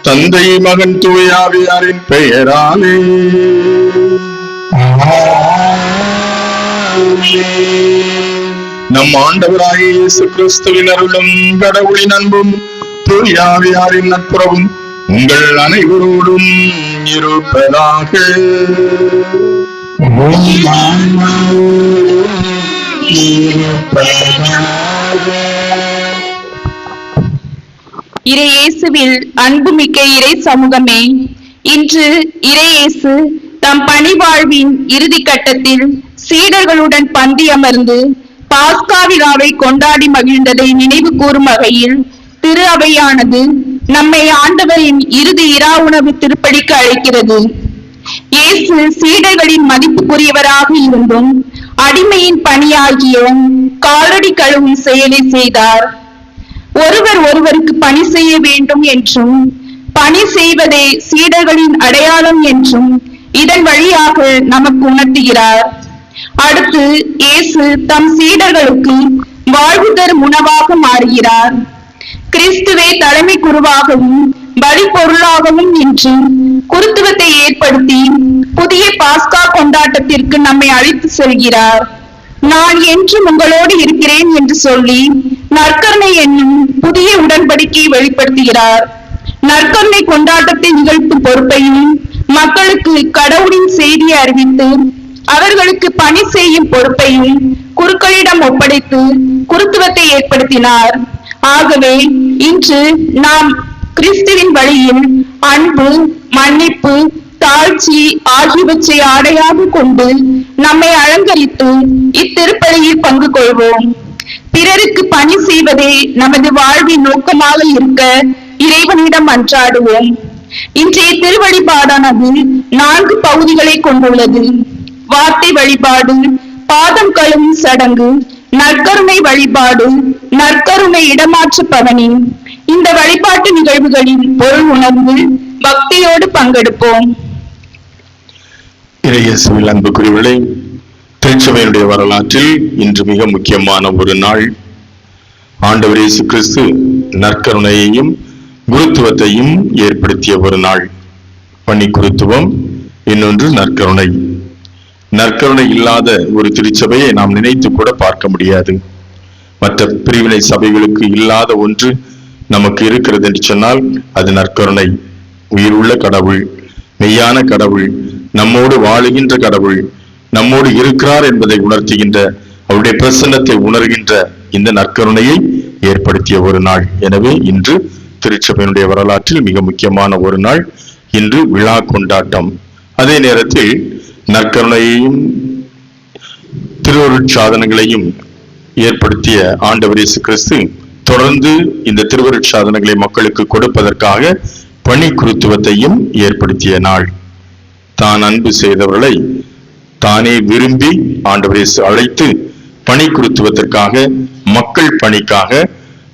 தந்தை மகன் தூய ஆவியாரின் பெயராலே நம் ஆண்டவராகிய இயேசு கிறிஸ்துவின் அருளும் கடவுளின் அன்பும் தூய ஆவியாரின் நட்புறவும் உங்கள் அனைவரோடும் இருப்பதாக. இறையேசுவில் அன்புமிக்க இறை சமூகமே, இன்று இறையேசு தம் பணிவாழ்வின் இறுதி கட்டத்தில் சீடர்களுடன் பந்தி அமர்ந்து பாஸ்கா விழாவை கொண்டாடி மகிழ்ந்ததை நினைவு கூறும் வகையில் திரு அவையானது நம்மை ஆண்டவரின் இறுதி இரா உணவு திருப்பலிக்கு அழைக்கிறது. இயேசு சீடர்களின் மதிப்புக்குரியவராக இருந்தும் அடிமையின் பணியாகிய காலடி கழுவும் செயலை செய்தார். ஒருவர் ஒருவருக்கு பணி செய்ய வேண்டும் என்றும் பணி செய்வதே சீடர்களின் அடையாளம் என்றும் இதன் வழியாக நமக்கு உணர்த்துகிறார். அடுத்து இயேசு தம் சீடர்களுக்கு வாழ்வு தரும் உணவாக மாறுகிறார். கிறிஸ்துவே தலைமை குருவாகவும் பலி பொருளாகவும் நின்று குருத்துவத்தை ஏற்படுத்தி புதிய பாஸ்கா கொண்டாட்டத்திற்கு நம்மை அழைத்து செல்கிறார். நான் என்றும் உங்களோடு இருக்கிறேன் என்று சொல்லி நற்கருணை என்னும் புதிய உடன்படிக்கையை வெளிப்படுத்துகிறார். நற்கருணை கொண்டாட்டத்தை நிகழ்த்தும் பொறுப்பையும் மக்களுக்கு கடவுளின் செய்தியை அறிவித்து அவர்களுக்கு பணி செய்யும் பொறுப்பையும் குருக்களிடம் ஒப்படைத்து குருத்துவத்தை ஏற்படுத்தினார். ஆகவே இன்று நாம் கிறிஸ்துவின் வழியில் அன்பு அன்பு, மன்னிப்பு, தாழ்ச்சி ஆகியவற்றை ஆடையாக கொண்டு நம்மை அலங்கரித்து இத்திருப்பலியில் பங்கு கொள்வோம். பிறருக்கு பணி செய்வதே நமது வாழ்வின் நோக்கமாக இருக்க இறைவனிடம் மன்றாடுவோம். இன்றைய திருவழிபாடானது 4 பகுதிகளை கொண்டுள்ளது. வார்த்தை வழிபாடு, பாதம் கழுவும் சடங்கு, நற்கருணை வழிபாடு, நற்கருணை இடமாற்று பவனி. இந்த வழிபாட்டு நிகழ்வுகளின் பொருள் உணர்ந்து பக்தியோடு பங்கெடுப்போம். இறையேசுவில் அன்புக்குரியவர்களே, திருச்சபையினுடைய வரலாற்றில் இன்று மிக முக்கியமான ஒரு நாள். ஆண்டவர் இயேசு கிறிஸ்து நற்கருணையையும் குருத்துவத்தையும் ஏற்படுத்திய ஒரு நாள். பணி குருத்துவம், இன்னொன்று நற்கருணை. நற்கருணை இல்லாத ஒரு திருச்சபையை நாம் நினைத்து கூட பார்க்க முடியாது. மற்ற பிரிவினை சபைகளுக்கு இல்லாத ஒன்று நமக்கு இருக்கிறது என்று சொன்னால் அது நற்கருணை. உயிருள்ள கடவுள், மெய்யான கடவுள், நம்மோடு வாழுகின்ற கடவுள், நம்மோடு இருக்கிறார் என்பதை உணர்த்துகின்ற, அவருடைய பிரசன்னத்தை உணர்கின்ற இந்த நற்கருணையை ஏற்படுத்திய ஒரு நாள். எனவே இன்று திருச்சபையினுடைய வரலாற்றில் மிக முக்கியமான ஒரு நாள். இன்று விழா கொண்டாட்டம். அதே நேரத்தில் நற்கருணையையும் திருவருட்சாதனங்களையும் ஏற்படுத்திய ஆண்டவர் இயேசு கிறிஸ்து தொடர்ந்து இந்த திருவருட்சாதனங்களை மக்களுக்கு கொடுப்பதற்காக பணி குருத்துவத்தையும் ஏற்படுத்திய நாள். தான் அன்பு செய்தவர்களை தானே விரும்பி ஆண்டவர் இயேசு அழைத்து பணி குருத்துவத்திற்காக, மக்கள் பணிக்காக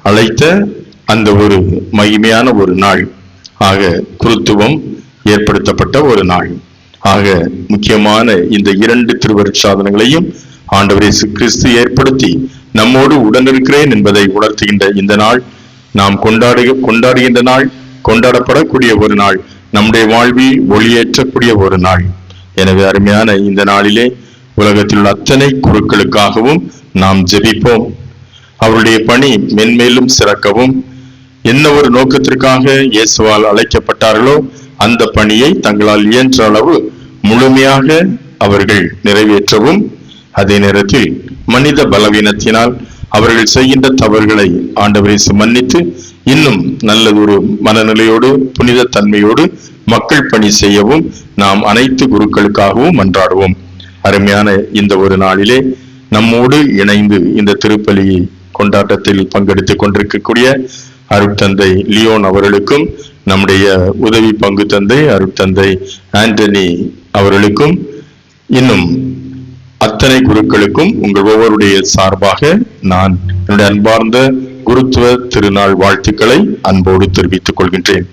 அழைத்த அந்த ஒரு மகிமையான ஒரு நாள். ஆக குருத்துவம் ஏற்படுத்தப்பட்ட ஒரு நாள். ஆக முக்கியமான இந்த 2 திருவருட்சாதனங்களையும் ஆண்டவர் இயேசு கிறிஸ்து ஏற்படுத்தி நம்மோடு உடனிருக்கிறேன் என்பதை உணர்த்துகின்ற இந்த நாள், நாம் கொண்டாடுகின்ற நாள், கொண்டாடப்படக்கூடிய ஒரு நாள், நம்முடைய வாழ்வில் ஒளியேற்றக்கூடிய ஒரு நாள். எனவே அருமையான இந்த நாளிலே உலகத்தில் உள்ள அத்தனை குருக்களுக்காகவும் நாம் ஜெபிப்போம். அவருடைய பணி மென்மேலும் சிறக்கவும், என்ன ஒரு நோக்கத்திற்காக இயேசுவால் அழைக்கப்பட்டார்களோ அந்த பணியை தங்களால் இயன்ற அளவு முழுமையாக அவர்கள் நிறைவேற்றவும், அதே நேரத்தில் மனித பலவீனத்தினால் அவர்கள் செய்கின்ற தவறுகளை ஆண்டவர் இயேசு மன்னித்து இன்னும் நல்லதொரு மனநிலையோடு புனித தன்மையோடு மக்கள் பணி செய்யவும் நாம் அனைத்து குருக்களுக்காகவும் மன்றாடுவோம். அருமையான இந்த ஒரு நாளிலே நம்மோடு இணைந்து இந்த திருப்பலி கொண்டாட்டத்தில் பங்கெடுத்துக் கொண்டிருக்கக்கூடிய அருட்தந்தை லியோன் அவர்களுக்கும், நம்முடைய உதவி பங்கு தந்தை அருட்தந்தை ஆண்டனி அவர்களுக்கும், இன்னும் அத்தனை குருக்களுக்கும் உங்கள் ஒவ்வொருடைய சார்பாக நான் என்னுடைய அன்பார்ந்த குருத்துவ திருநாள் வாழ்த்துக்களை அன்போடு தெரிவித்துக் கொள்கின்றேன்.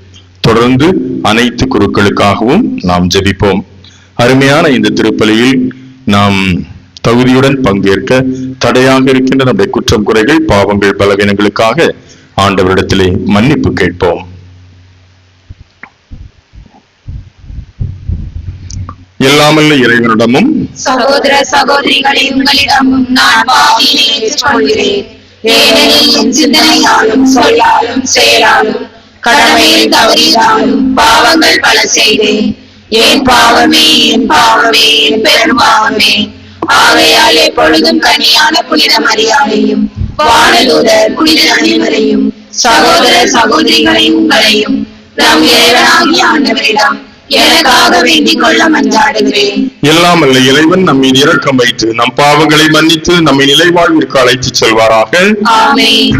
தொடர்ந்து அனைத்து குருக்களுக்காகவும் நாம் ஜெபிப்போம். அருமையான இந்த திருப்பலியில் நாம் தகுதியுடன் பங்கேற்க தடையாக இருக்கின்ற நம்முடைய குற்றம் குறைகள் பாவங்கள் பலவீனங்களுக்காக ஆண்டவரிடத்திலே மன்னிப்பு கேட்போம். எல்லாமல்ல இறைவனிடமும் சகோதர சகோதரிகளை உங்களிடமும் நான் பாவியை ஏற்றுக்கொள்கிறேன். ஏனெனில் என் சிந்தனையாலும் சொல்லாலும் செயலாலும் கடமையில் தவறினாலும் பாவங்கள் பல செய்தேன். என் பாவமே, என் பாவமே, என் பெரும் பாவமே. ஆகையால் எப்பொழுதும் கன்னியான புனித மரியாதையும் வானதூதர் புனித அனைவரையும் சகோதர சகோதரிகளை உங்களையும் நம் இறைவனாகிய ஆண்டவரிடம் எனக்காக வேண்டிக் கொள்ள மன்றாடுகிறேன். எல்லாம் அல்ல இறைவன் நம்மை இரக்கம் வைத்து நம் பாவங்களை மன்னித்து நம்மை நிலைவாழ்விற்கு அழைத்துச் செல்வாராக. ஆமென்.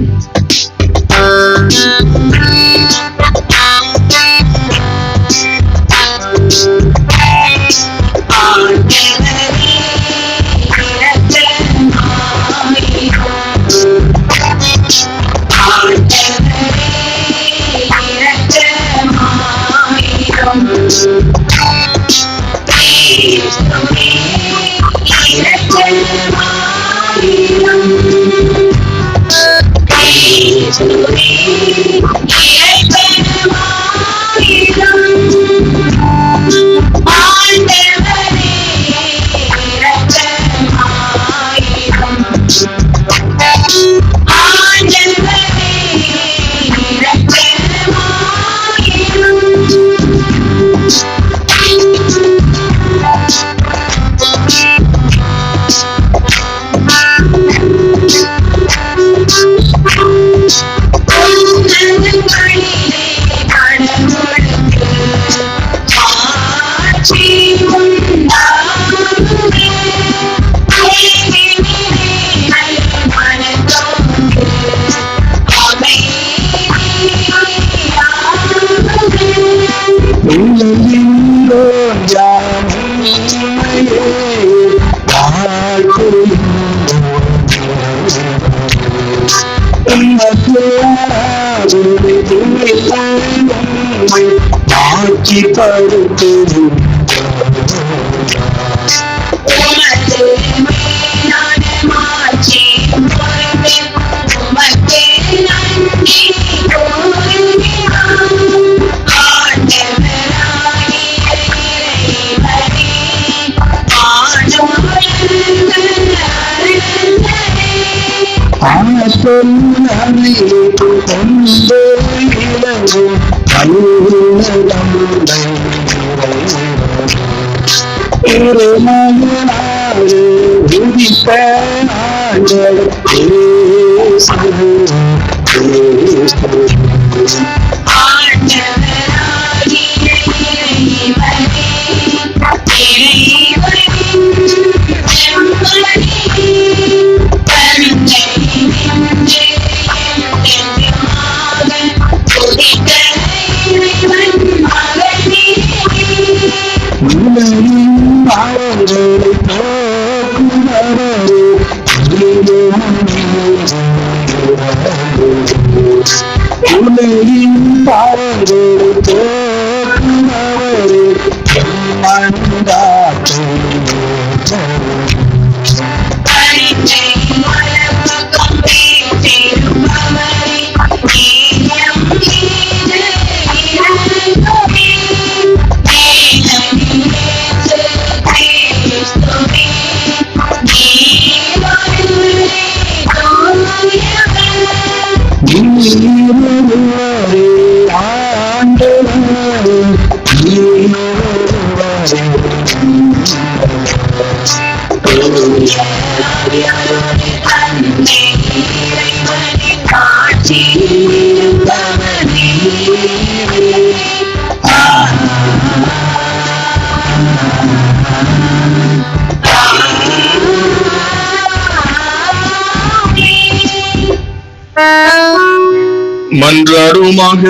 மன்றாடுவோமாக.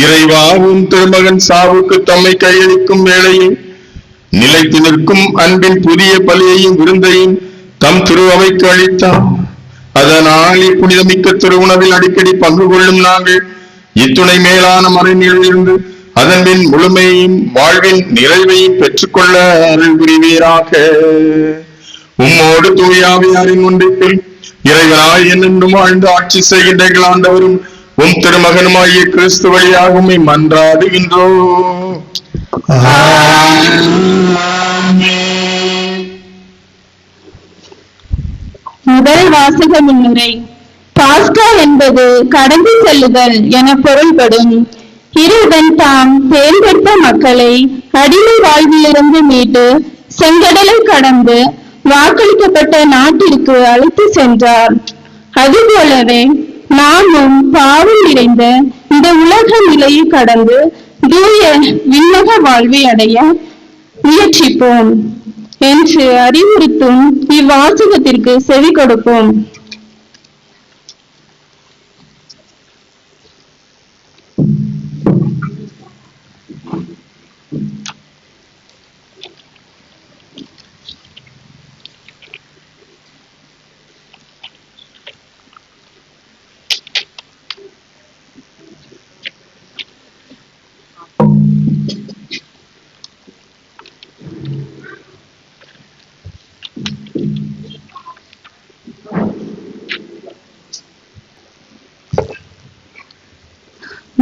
இறைவாவும் திருமகன் சாவுக்கு தம்மை கையளிக்கும் வேளையில் நிலைத்து நிற்கும் அன்பின் புதிய பலியையும் விருந்தையும் தம் திருஅவைக்கு அளித்தார். அதனால் இப்புனிதமிக்க திருவுணவில் அடிக்கடி பங்கு கொள்ளும் நாங்கள் இத்துணை மேலான மறைநிலையிலிருந்து அதன்பின் முழுமையையும் வாழ்வின் நிறைவையும் பெற்றுக்கொள்ள அருள் புரிவீராக. உம்மோடு தூயாவியாரின் ஒன்றிப்பில் இறைவனாய் என்னென்றும் வாழ்ந்து ஆட்சி செய்கின்ற ஆண்டவரும் உம் திருமகனுமாகிய கிறிஸ்து வழியாக உம்மை மன்றாடுகின்றோம். முதல் வாசக முன்னுரை. பாஸ்கா என்பது கடந்து செல்லுதல் என பொருள்படும். இறைவன் தாம் தேர்ந்தெடுத்த மக்களை அடிமை வாழ்விலிருந்து மீட்டு செங்கடலை கடந்து வாக்களிக்கப்பட்ட நாட்டிற்கு அழைத்து சென்றார். அதுபோலவே நாமும் பாவம் நிறைந்த இந்த உலக நிலையை கடந்து தூய விண்ணக வாழ்வை அடைய முயற்சிப்போம் என்று அறிவுறுத்தும் இவ்வாசகத்திற்கு செவி கொடுப்போம்.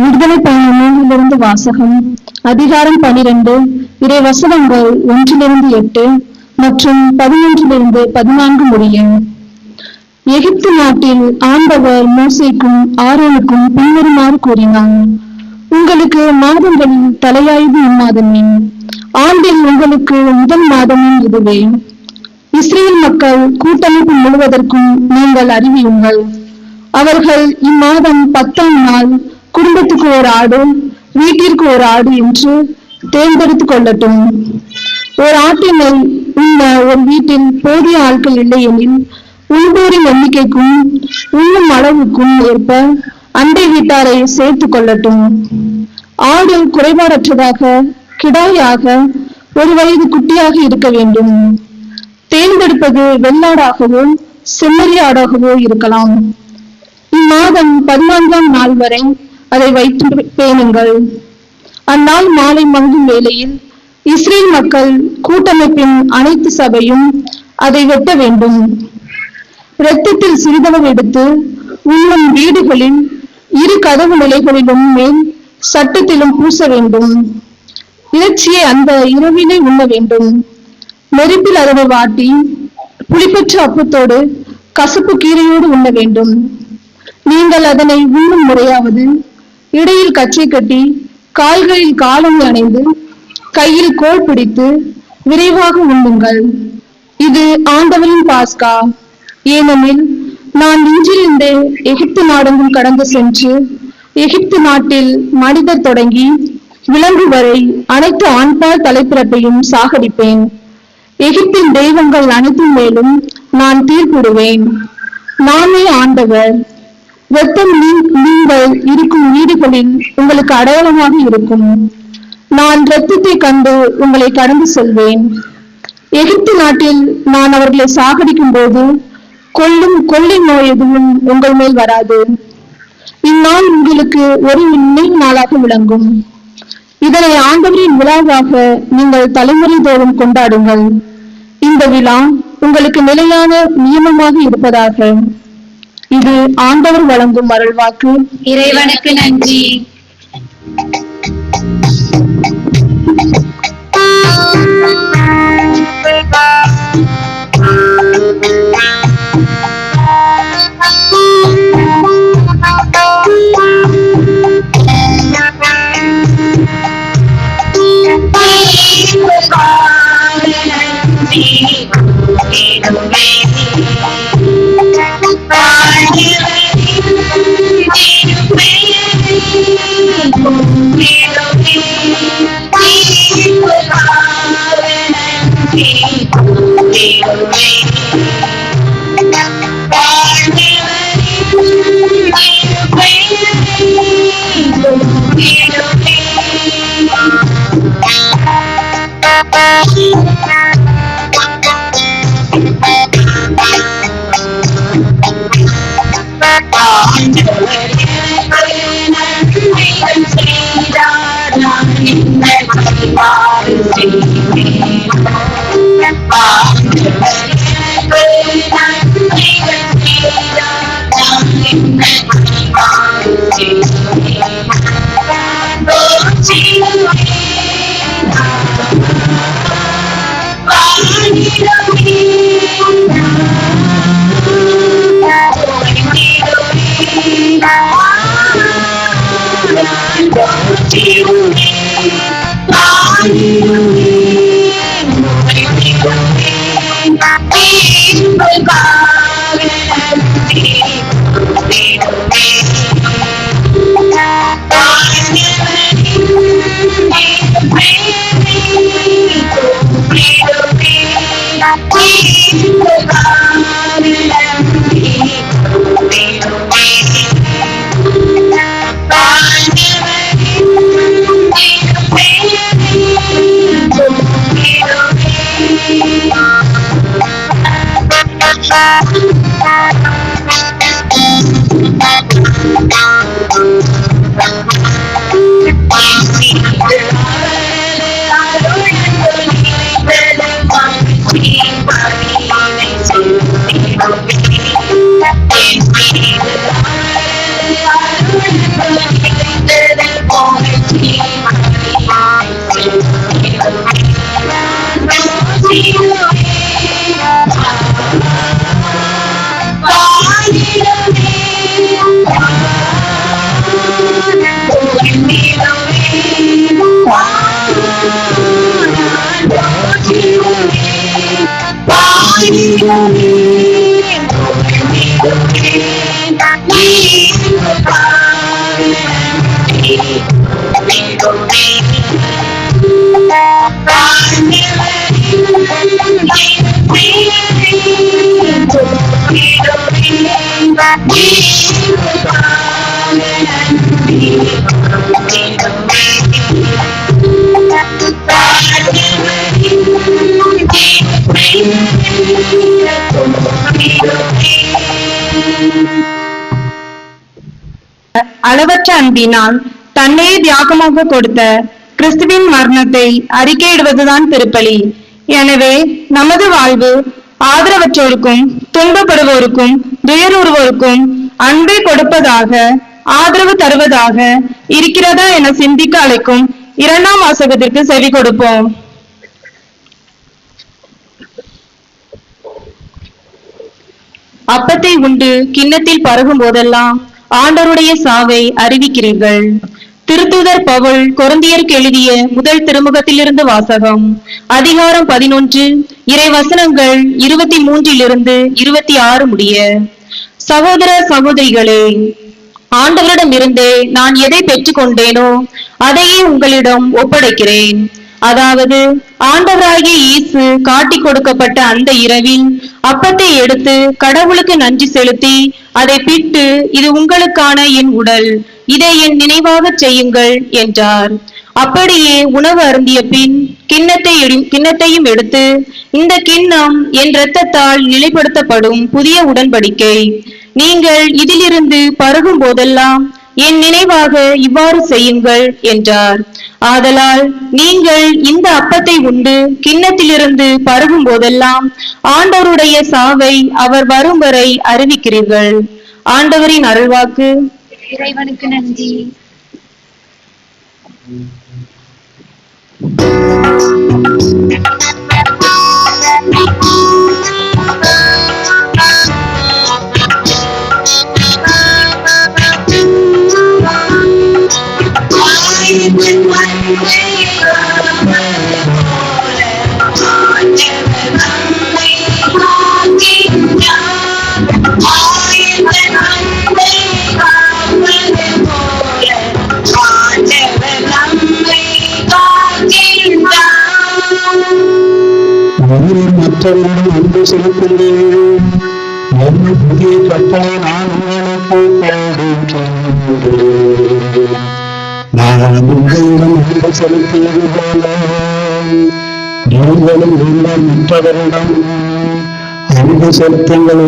விடுதலை பயணம் 3 வாசகம். அதிகாரம் 12, இறை வசனங்கள் 1-8 மற்றும் 11-14 முடிய. எகிப்து நாட்டில் ஆண்டவர் மோசேக்கும் ஆரோனுக்கும் பின்வருமாறு கூறினார். உங்களுக்கு மாதங்களில் தலையாயது இம்மாதமே, ஆண்டில் உங்களுக்கு முதல் மாதமும் இதுவே. இஸ்ரேல் மக்கள் கூட்டமைப்பு முழுவதற்கும் நீங்கள் அறிவியுங்கள். அவர்கள் இம்மாதம் 10ஆம் நாள் குடும்பத்துக்கு ஒரு ஆடு, வீட்டிற்கு ஒரு ஆடு என்று தேர்ந்தெடுத்துக் கொள்ளட்டும். ஒரு ஆட்டினை உண்ண ஒரு வீட்டில் போதிய ஆட்கள் இல்லை எனில் உண்போரின் எண்ணிக்கைக்கும் உண்ணும் அளவுக்கும் ஏற்ப அண்டை வீட்டாரை சேர்த்துக் கொள்ளட்டும். ஆடு குறைபாடற்றதாக, கிடாயாக, 1 வயது குட்டியாக இருக்க வேண்டும். தேர்ந்தெடுப்பது வெள்ளாடாகவோ செம்மறி ஆடாகவோ இருக்கலாம். இம்மாதம் 14ஆம் நாள் வரை அதை வைத்து பேணுங்கள். அந்நாள் மாலை மங்கும் வேளையில் இஸ்ரேல் மக்கள் கூட்டமைப்பின் அனைத்து சபையும் அதை வெட்ட வேண்டும். இரத்தத்தில் சிறிதளவு எடுத்து உண்ணும் வீடுகளில் 2 கதவு நிலைகளிலும் மேல் சட்டத்திலும் பூச வேண்டும். இறைச்சியை அந்த இரவிலே உண்ண வேண்டும். நெருப்பில் அதனை வாட்டி புளிப்பற்ற அப்பத்தோடு கசப்பு கீரையோடு உண்ண வேண்டும். நீங்கள் அதனை உண்ணும் முறையாவது, இடையில் கச்சை கட்டி கால்களில் காலணி அணைந்து கையில் கோல் பிடித்து விரைவாக உண்ணுங்கள். இது ஆண்டவரின் பாஸ்கா. ஏனெனில் நான் இன்றிலிருந்தே எகிப்து நாடெங்கும் கடந்து சென்று எகிப்து நாட்டில் மனிதர் தொடங்கி விலங்கு வரை அனைத்து ஆண்பால் தலைப்பிறப்பையும் சாகடிப்பேன். எகிப்தின் தெய்வங்கள் அனைத்தின் மேலும் நான் தீர்ப்பிடுவேன். நானே ஆண்டவர். இரத்தம் நீங்கள் இருக்கும் வீடுகளில் உங்களுக்கு அடையாளமாக இருக்கும். நான் இரத்தத்தை கண்டு உங்களை கடந்து செல்வேன். எகிப்து நாட்டில் நான் அவர்களை சாகடிக்கும் போது கொள்ளை நோய் எதுவும் உங்கள் மேல் வராது. இந்நாள் உங்களுக்கு ஒரு நினைவு நாளாக விளங்கும். இதனை ஆண்டவரின் விழாவாக நீங்கள் தலைமுறை தோறும் கொண்டாடுங்கள். இந்த விழா உங்களுக்கு நிலையான நியமமாக இருப்பதாக. இது ஆண்டவர் வழங்கும் அருள்வாக்கு. இறைவனுக்கு நன்றி. Thank you. அளவற்ற அன்பினால் தன்னையே தியாகமாக கொடுத்த கிறிஸ்துவின் மரணத்தை அறிக்கையிடுவதுதான் திருப்பலி. எனவே நமது வாழ்வு ஆதரவற்றோருக்கும் துன்பப்படுவோருக்கும் துயருறுவோருக்கும் அன்பை கொடுப்பதாக ஆதரவு தருவதாக இருக்கிறதா என சிந்திக்க அழைக்கும் 2ஆம் வாசகத்திற்கு செவி கொடுப்போம். அப்பத்தை உண்டு கிண்ணத்தில் பருகும் போதெல்லாம் ஆண்டவருடைய சாவை அறிவிக்கிறீர்கள். திருத்தூதர் பவுல் கொரிந்தியருக்கு எழுதிய முதல் திருமுகத்திலிருந்து வாசகம். அதிகாரம் 11 இறை வசனங்கள் 23 26 முடிய. சகோதர சகோதரிகளே, ஆண்டவரிடமிருந்து நான் எதை பெற்றுக்கொண்டேனோ அதையே உங்களிடம் ஒப்படைக்கிறேன். அதாவது ஆண்டவராகிய இயேசு காட்டிக் கொடுக்கப்பட்ட அந்த இரவில் அப்பத்தை எடுத்து கடவுளுக்கு நன்றி செலுத்தி அதை பிட்டு, இது உங்களுக்கான என் உடல், இதை என் நினைவாக செய்யுங்கள் என்றார். அப்படியே உணவு அருந்திய பின் கிண்ணத்தையும் எடுத்து, இந்த கிண்ணம் என் இரத்தத்தால் நிலைப்படுத்தப்படும் புதிய உடன்படிக்கை. நீங்கள் இதிலிருந்து பருகும் போதெல்லாம் என் நினைவாக இவ்வாறு செய்யுங்கள் என்றார். ஆதலால் நீங்கள் இந்த அப்பத்தை உண்டு கிண்ணத்திலிருந்து பருகும் போதெல்லாம் ஆண்டவருடைய சாவை அவர் வரும் வரை அறிவிக்கிறீர்கள். ஆண்டவரின் அருள்வாக்கு. இறைவனுக்கு நன்றி. மற்றவர்கள் அன்பு செலுத்துகிறேன். புதிய கட்டளை நான் உங்களுக்கு கொடுக்கின்றேன். நான் உங்களிடம் அன்பு செலுத்தியது போல நீங்களும் நீங்கள் மற்றவரிடம் அன்பு செலுத்துங்கள்.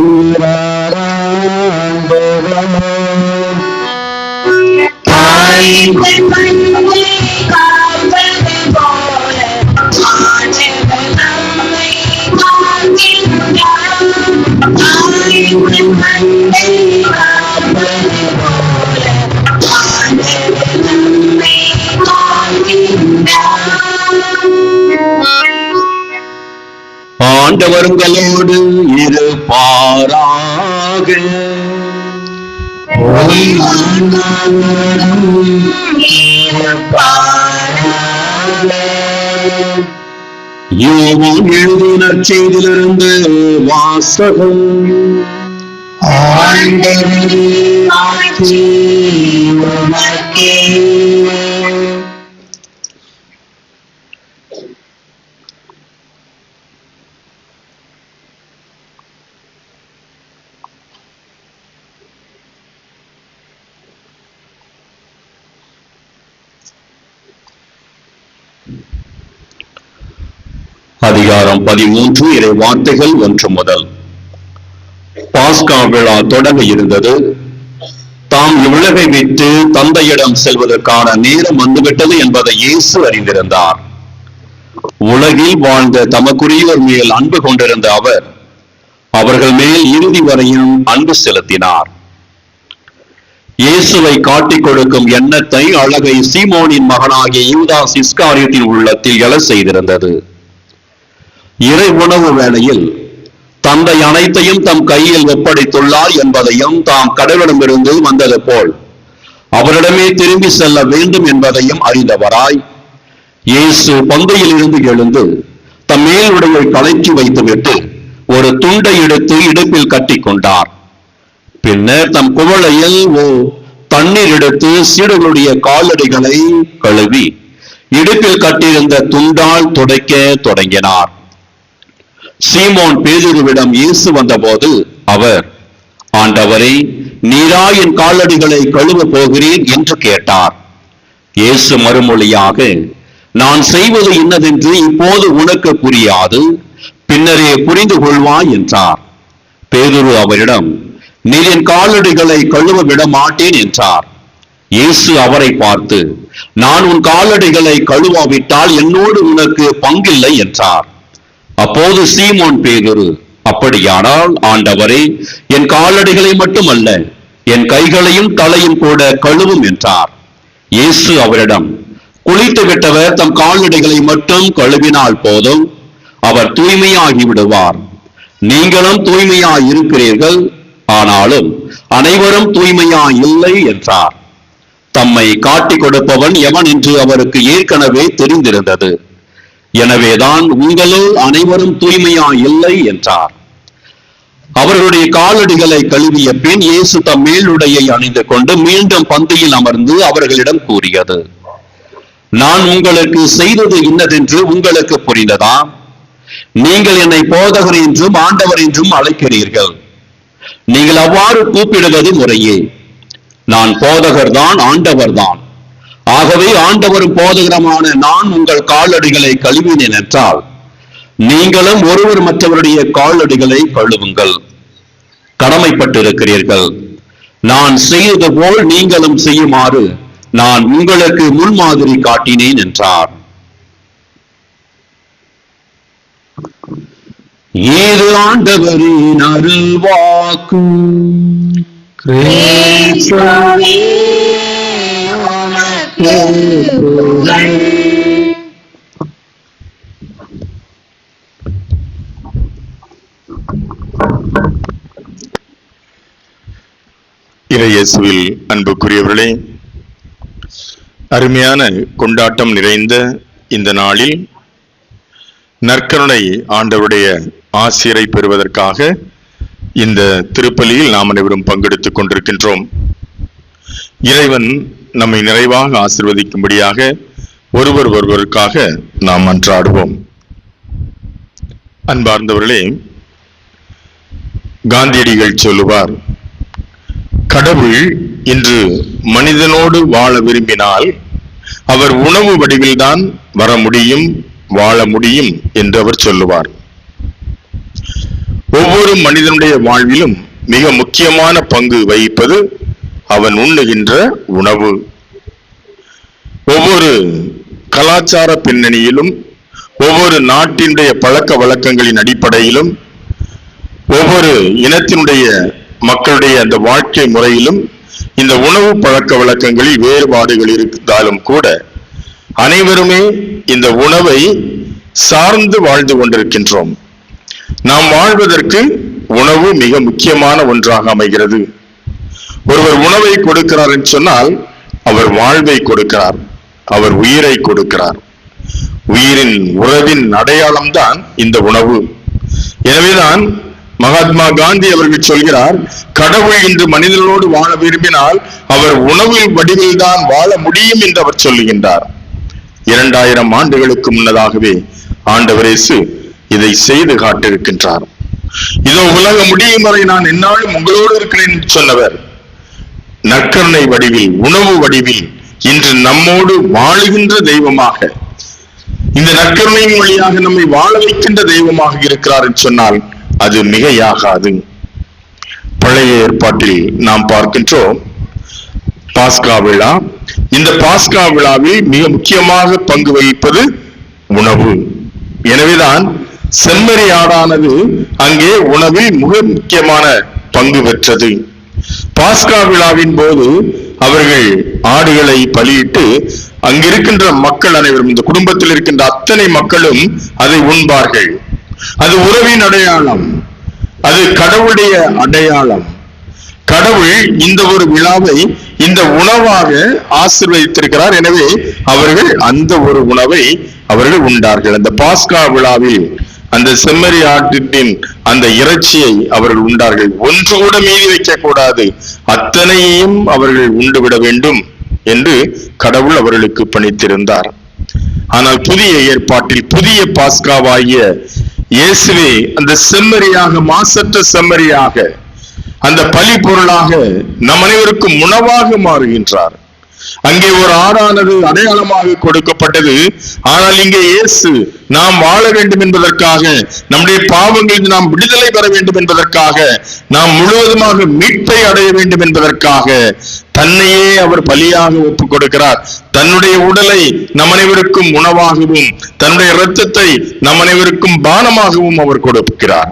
ஆண்டவர்களோடு இருப்பாராக. யோவான் எழுதிய நற்செய்தியிலிருந்து வாசகம். அதிகாரம் 13 இறை வார்த்தைகள் 1 முதல். பாஸ்கா விழா தொடங்க இருந்தது. தாம் இவ்வுலகை விட்டு தந்தையிடம் செல்வதற்கான நேரம் வந்துவிட்டது என்பதை இயேசு அறிந்திருந்தார். உலகில் வாழ்ந்த தமக்குரியவர் மேல் அன்பு கொண்டிருந்த அவர் அவர்கள் மேல் இறுதி வரையும் அன்பு செலுத்தினார். இயேசுவை காட்டிக் கொடுக்கும் எண்ணத்தை அழகை சீமோனின் மகனாகிய யூதாஸ் இஸ்காரியத்தின் உள்ளத்தில் எழச் செய்திருந்தது. இறை உணவு வேளையில் தந்தை அனைத்தையும் தம் கையில் ஒப்படைத்துள்ளார் என்பதையும் தாம் கடவுளிடமிருந்து வந்தது போல் அவரிடமே திரும்பி செல்ல வேண்டும் என்பதையும் அறிந்தவராய் இயேசு பந்தையில் இருந்து எழுந்து தம் மேலுடையை கலற்றி வைத்துவிட்டு ஒரு துண்டை எடுத்து இடுப்பில் கட்டி கொண்டார். பின்னர் தம் குவளையில் தண்ணீர் எடுத்து சீடர்களுடைய காலடிகளை கழுவி இடுப்பில் கட்டியிருந்த துண்டால் துடைக்க தொடங்கினார். சீமோன் பேதுருவிடம் இயேசு வந்தபோது அவர், ஆண்டவரே, நீரா என் காலடிகளை கழுவ போகிறீர் என்று கேட்டார். இயேசு மறுமொழியாக, நான் செய்வது இன்னதென்று இப்போது உனக்கு புரியாது, பின்னரே புரிந்து கொள்வாய் என்றார். பேதுரு அவரிடம், நீர் என் காலடிகளை கழுவ விட மாட்டேன் என்றார். இயேசு அவரை பார்த்து, நான் உன் காலடிகளை கழுவாவிட்டால் என்னோடு உனக்கு பங்கில்லை என்றார். அப்போது சீமோன் பேதுரு, அப்படியானால் ஆண்டவரே, என் காலடிகளை மட்டுமல்ல, என் கைகளையும் தலையும் கூட கழுவும் என்றார். இயேசு அவரிடம், குளித்து விட்டவர் தம் காலடிகளை மட்டும் கழுவினால் போதும், அவர் தூய்மையாகி விடுவார். நீங்களும் தூய்மையாய் இருக்கிறீர்கள், ஆனாலும் அனைவரும் தூய்மையாய் இல்லை என்றார். தம்மை காட்டிக் கொடுப்பவன் எவன் என்று அவருக்கு ஏற்கனவே தெரிந்திருந்தது. எனவேதான் உங்களுள் அனைவரும் தூய்மையாய் இல்லை என்றார். அவர்களுடைய காலடிகளை கழுவிய பின் இயேசு தம் மேலுடையை அணிந்து கொண்டு மீண்டும் பந்தியில் அமர்ந்து அவர்களிடம் கூறியது, நான் உங்களுக்கு செய்தது இன்னதென்று உங்களுக்கு புரிந்ததா? நீங்கள் என்னை போதகர் என்றும் ஆண்டவர் என்றும் அழைக்கிறீர்கள். நீங்கள் அவ்வாறு கூப்பிடுவது முறையே. நான் போதகர் தான், ஆண்டவர் தான். ஆகவே ஆண்டவரும் போதகரமான நான் உங்கள் காலடிகளை கழுவினேன் என்றால், நீங்களும் ஒருவர் மற்றவருடைய காலடிகளை கழுவுங்கள். கடமைப்பட்டிருக்கிறீர்கள். நான் செய்தது போல் நீங்களும் செய்யுமாறு நான் உங்களுக்கு முன்மாதிரி காட்டினேன் என்றார். இது ஆண்டவரின் அருள்வாக்கு. கிறிஸ்துவே உமக்கு புகழ். இறையேசுவில் அன்புக்குரியவர்களே, அருமையான கொண்டாட்டம் நிறைந்த இந்த நாளில் நற்கருணை ஆண்டவருடைய ஆசிரை பெறுவதற்காக இந்த திருப்பலியில் நாம் அனைவரும் பங்கெடுத்துக் கொண்டிருக்கின்றோம். இறைவன் நம்மை நிறைவாக ஆசீர்வதிக்கும்படியாக ஒருவருக்காக நாம் மன்றாடுவோம். அன்பார்ந்தவர்களே, காந்தியடிகள் சொல்லுவார், கடவுள் இன்று மனிதனோடு வாழ விரும்பினால் அவர் உணவு வடிவில்தான் வர முடியும், வாழ முடியும் என்று அவர் சொல்லுவார். ஒவ்வொரு மனிதனுடைய வாழ்விலும் மிக முக்கியமான பங்கு வகிப்பது அவன் உண்ணுகின்ற உணவு. ஒவ்வொரு கலாச்சார பின்னணியிலும், ஒவ்வொரு நாட்டினுடைய பழக்க வழக்கங்களின் அடிப்படையிலும், ஒவ்வொரு இனத்தினுடைய மக்களுடைய அந்த வாழ்க்கை முறையிலும் இந்த உணவு பழக்க வழக்கங்களில் வேறுபாடுகள் இருந்தாலும் கூட அனைவருமே இந்த உணவை சார்ந்து வாழ்ந்து கொண்டிருக்கின்றோம். நாம் வாழ்வதற்கு உணவு மிக முக்கியமான ஒன்றாக அமைகிறது. ஒருவர் உணவை கொடுக்கிறார் என்று சொன்னால் அவர் வாழ்வை கொடுக்கிறார், அவர் உயிரை கொடுக்கிறார். உயிரின் உறவின் அடையாளம்தான் இந்த உணவு. எனவேதான் மகாத்மா காந்தி அவர்கள் சொல்கிறார், கடவுள் இன்று மனிதனோடு வாழ விரும்பினால் அவர் உணவின் வடிவில் தான் வாழ முடியும் என்று அவர் சொல்லுகின்றார். 2000 ஆண்டுகளுக்கு முன்னதாகவே ஆண்டவர் இயேசு இதை செய்து காட்டிருக்கின்றார். இதோ உலகம் முடியும் வரை நான் எந்நாளும் உங்களோடு இருக்கிறேன் என்று சொன்னவர் நற்கருணை வடிவில், உணவு வடிவில் இன்று நம்மோடு வாழுகின்ற தெய்வமாக, இந்த நற்கருணையின் வழியாக நம்மை வாழ வைக்கின்ற தெய்வமாக இருக்கிறார் என்று சொன்னால் அது மிகையாகாது. பழைய ஏற்பாட்டில் நாம் பார்க்கின்றோம் பாஸ்கா விழா. இந்த பாஸ்கா விழாவில் மிக முக்கியமாக பங்கு வகிப்பது உணவு. எனவேதான் செம்மறி ஆடானது அங்கே உணவில் மிக முக்கியமான பங்கு பெற்றது. பாஸ்கா விழாவின் போது அவர்கள் ஆடுகளை பலியிட்டு அங்கிருக்கின்ற மக்கள் அனைவரும், இந்த குடும்பத்தில் இருக்கின்ற அத்தனை மக்களும் அதை உண்பார்கள். அது உறவின் அடையாளம், அது கடவுளுடைய அடையாளம். கடவுள் இந்த ஒரு விழாவை இந்த உணவாக ஆசீர்வதித்திருக்கிறார். எனவே அவர்கள் அந்த ஒரு உணவை அவர்கள் உண்டார்கள். அந்த பாஸ்கா விழாவில் அந்த செம்மறி ஆட்டின் அந்த இறைச்சியை அவர்கள் உண்டார்கள். ஒன்று கூட மீதி வைக்க கூடாது, அத்தனையையும் அவர்கள் உண்டுவிட வேண்டும் என்று கடவுள் அவர்களுக்கு பணித்திருந்தார். ஆனால் புதிய ஏற்பாட்டில் புதிய பாஸ்காவாகிய இயேசுவே அந்த செம்மறியாக, மாசற்ற செம்மறியாக, அந்த பலி பொருளாக நம் அனைவருக்கும் உணவாக மாறுகின்றார். அங்கே ஒரு ஆறானது அடையாளமாக கொடுக்கப்பட்டது. ஆனால் இங்கே இயேசு நாம் வாழ வேண்டும் என்பதற்காக, நம்முடைய பாவங்களில் நாம் விடுதலை பெற வேண்டும் என்பதற்காக, நாம் முழுவதுமாக மீட்பை அடைய வேண்டும் என்பதற்காக தன்னையே அவர் பலியாக ஒப்புக் கொடுக்கிறார். தன்னுடைய உடலை நம் அனைவருக்கும் உணவாகவும், தன்னுடைய இரத்தத்தை நம் அனைவருக்கும் பானமாகவும் அவர் கொடுக்கிறார்.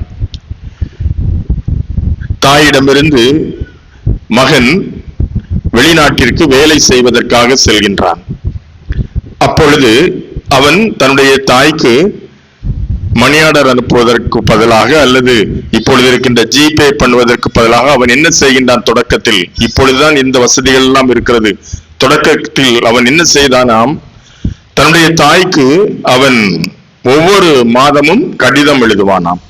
தாயிடமிருந்து மகன் வெளிநாட்டிற்கு வேலை செய்வதற்காக செல்கின்றான். அப்பொழுது அவன் தன்னுடைய தாய்க்கு மணி ஆர்டர் அனுப்புவதற்கு பதிலாக, அல்லது இப்பொழுது இருக்கின்ற ஜிபே பண்ணுவதற்கு பதிலாக அவன் என்ன செய்கின்றான்? தொடக்கத்தில், இப்பொழுதுதான் இந்த வசதிகள் எல்லாம் இருக்கிறது, தொடக்கத்தில் அவன் என்ன செய்தானாம்? தன்னுடைய தாய்க்கு அவன் ஒவ்வொரு மாதமும் கடிதம் எழுதுவானாம்.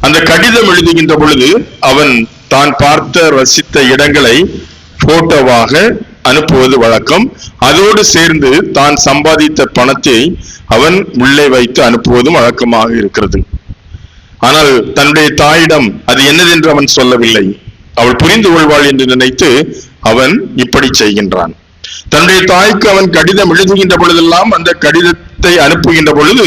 அந்த கடிதம் எழுதுகின்ற பொழுது அவன் தான் பார்த்த ரசித்த இடங்களை போட்டோவாக அனுப்புவது வழக்கம். அதோடு சேர்ந்து தான் சம்பாதித்த பணத்தை அவன் உள்ளே வைத்து அனுப்புவதும் வழக்கமாக இருக்கிறது. ஆனால் தன்னுடைய தாயிடம் அது என்னதென்று அவன் சொல்லவில்லை. அவள் புரிந்து கொள்வாள் என்று நினைத்து அவன் இப்படி செய்கின்றான். தன்னுடைய தாய்க்கு அவன் கடிதம் எழுதுகின்ற பொழுதெல்லாம் அந்த கடிதத்தை அனுப்புகின்ற பொழுது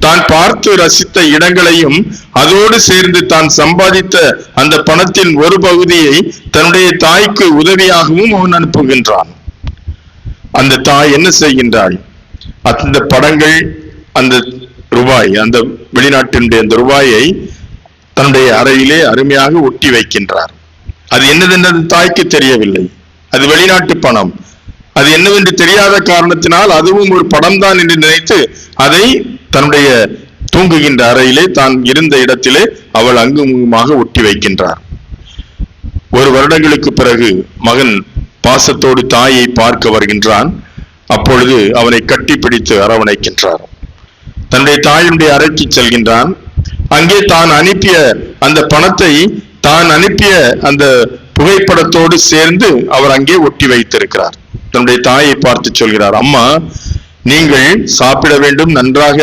தான் பார்த்து ரசித்த இடங்களையும் அதோடு சேர்ந்து தான் சம்பாதித்த அந்த பணத்தின் ஒரு பகுதியை தன்னுடைய தாய்க்கு உதவியாகவும் அவன் அனுப்புகின்றான். அந்த தாய் என்ன செய்கின்றாள்? அந்த படங்கள், அந்த ரூபாய், அந்த வெளிநாட்டினுடைய அந்த ரூபாயை தன்னுடைய அறையிலே அருமையாக ஒட்டி வைக்கின்றார். அது என்னதென்று அந்த தாய்க்கு தெரியவில்லை. அது வெளிநாட்டு பணம். அது என்னவென்று தெரியாத காரணத்தினால் அதுவும் ஒரு படம் தான் என்று நினைத்து அதை தன்னுடைய தூங்குகின்ற அறையிலே, தான் இருந்த இடத்திலே அவள் அங்குமாக ஒட்டி வைக்கின்றார். ஒரு வருடங்களுக்கு பிறகு மகன் பாசத்தோடு தாயை பார்க்க வருகின்றான். அப்பொழுது அவனை கட்டி பிடித்து அரவணைக்கின்றார். தன்னுடைய தாயினுடைய அறைக்கு செல்கின்றான். அங்கே தான் அனுப்பிய அந்த பணத்தை, தான் அனுப்பிய அந்த புகைப்படத்தோடு சேர்ந்து அவர் அங்கே ஒட்டி வைத்திருக்கிறார். தன்னுடைய தாயை பார்த்து சொல்கிறார், அம்மா, நீங்கள் சாப்பிட வேண்டும், நன்றாக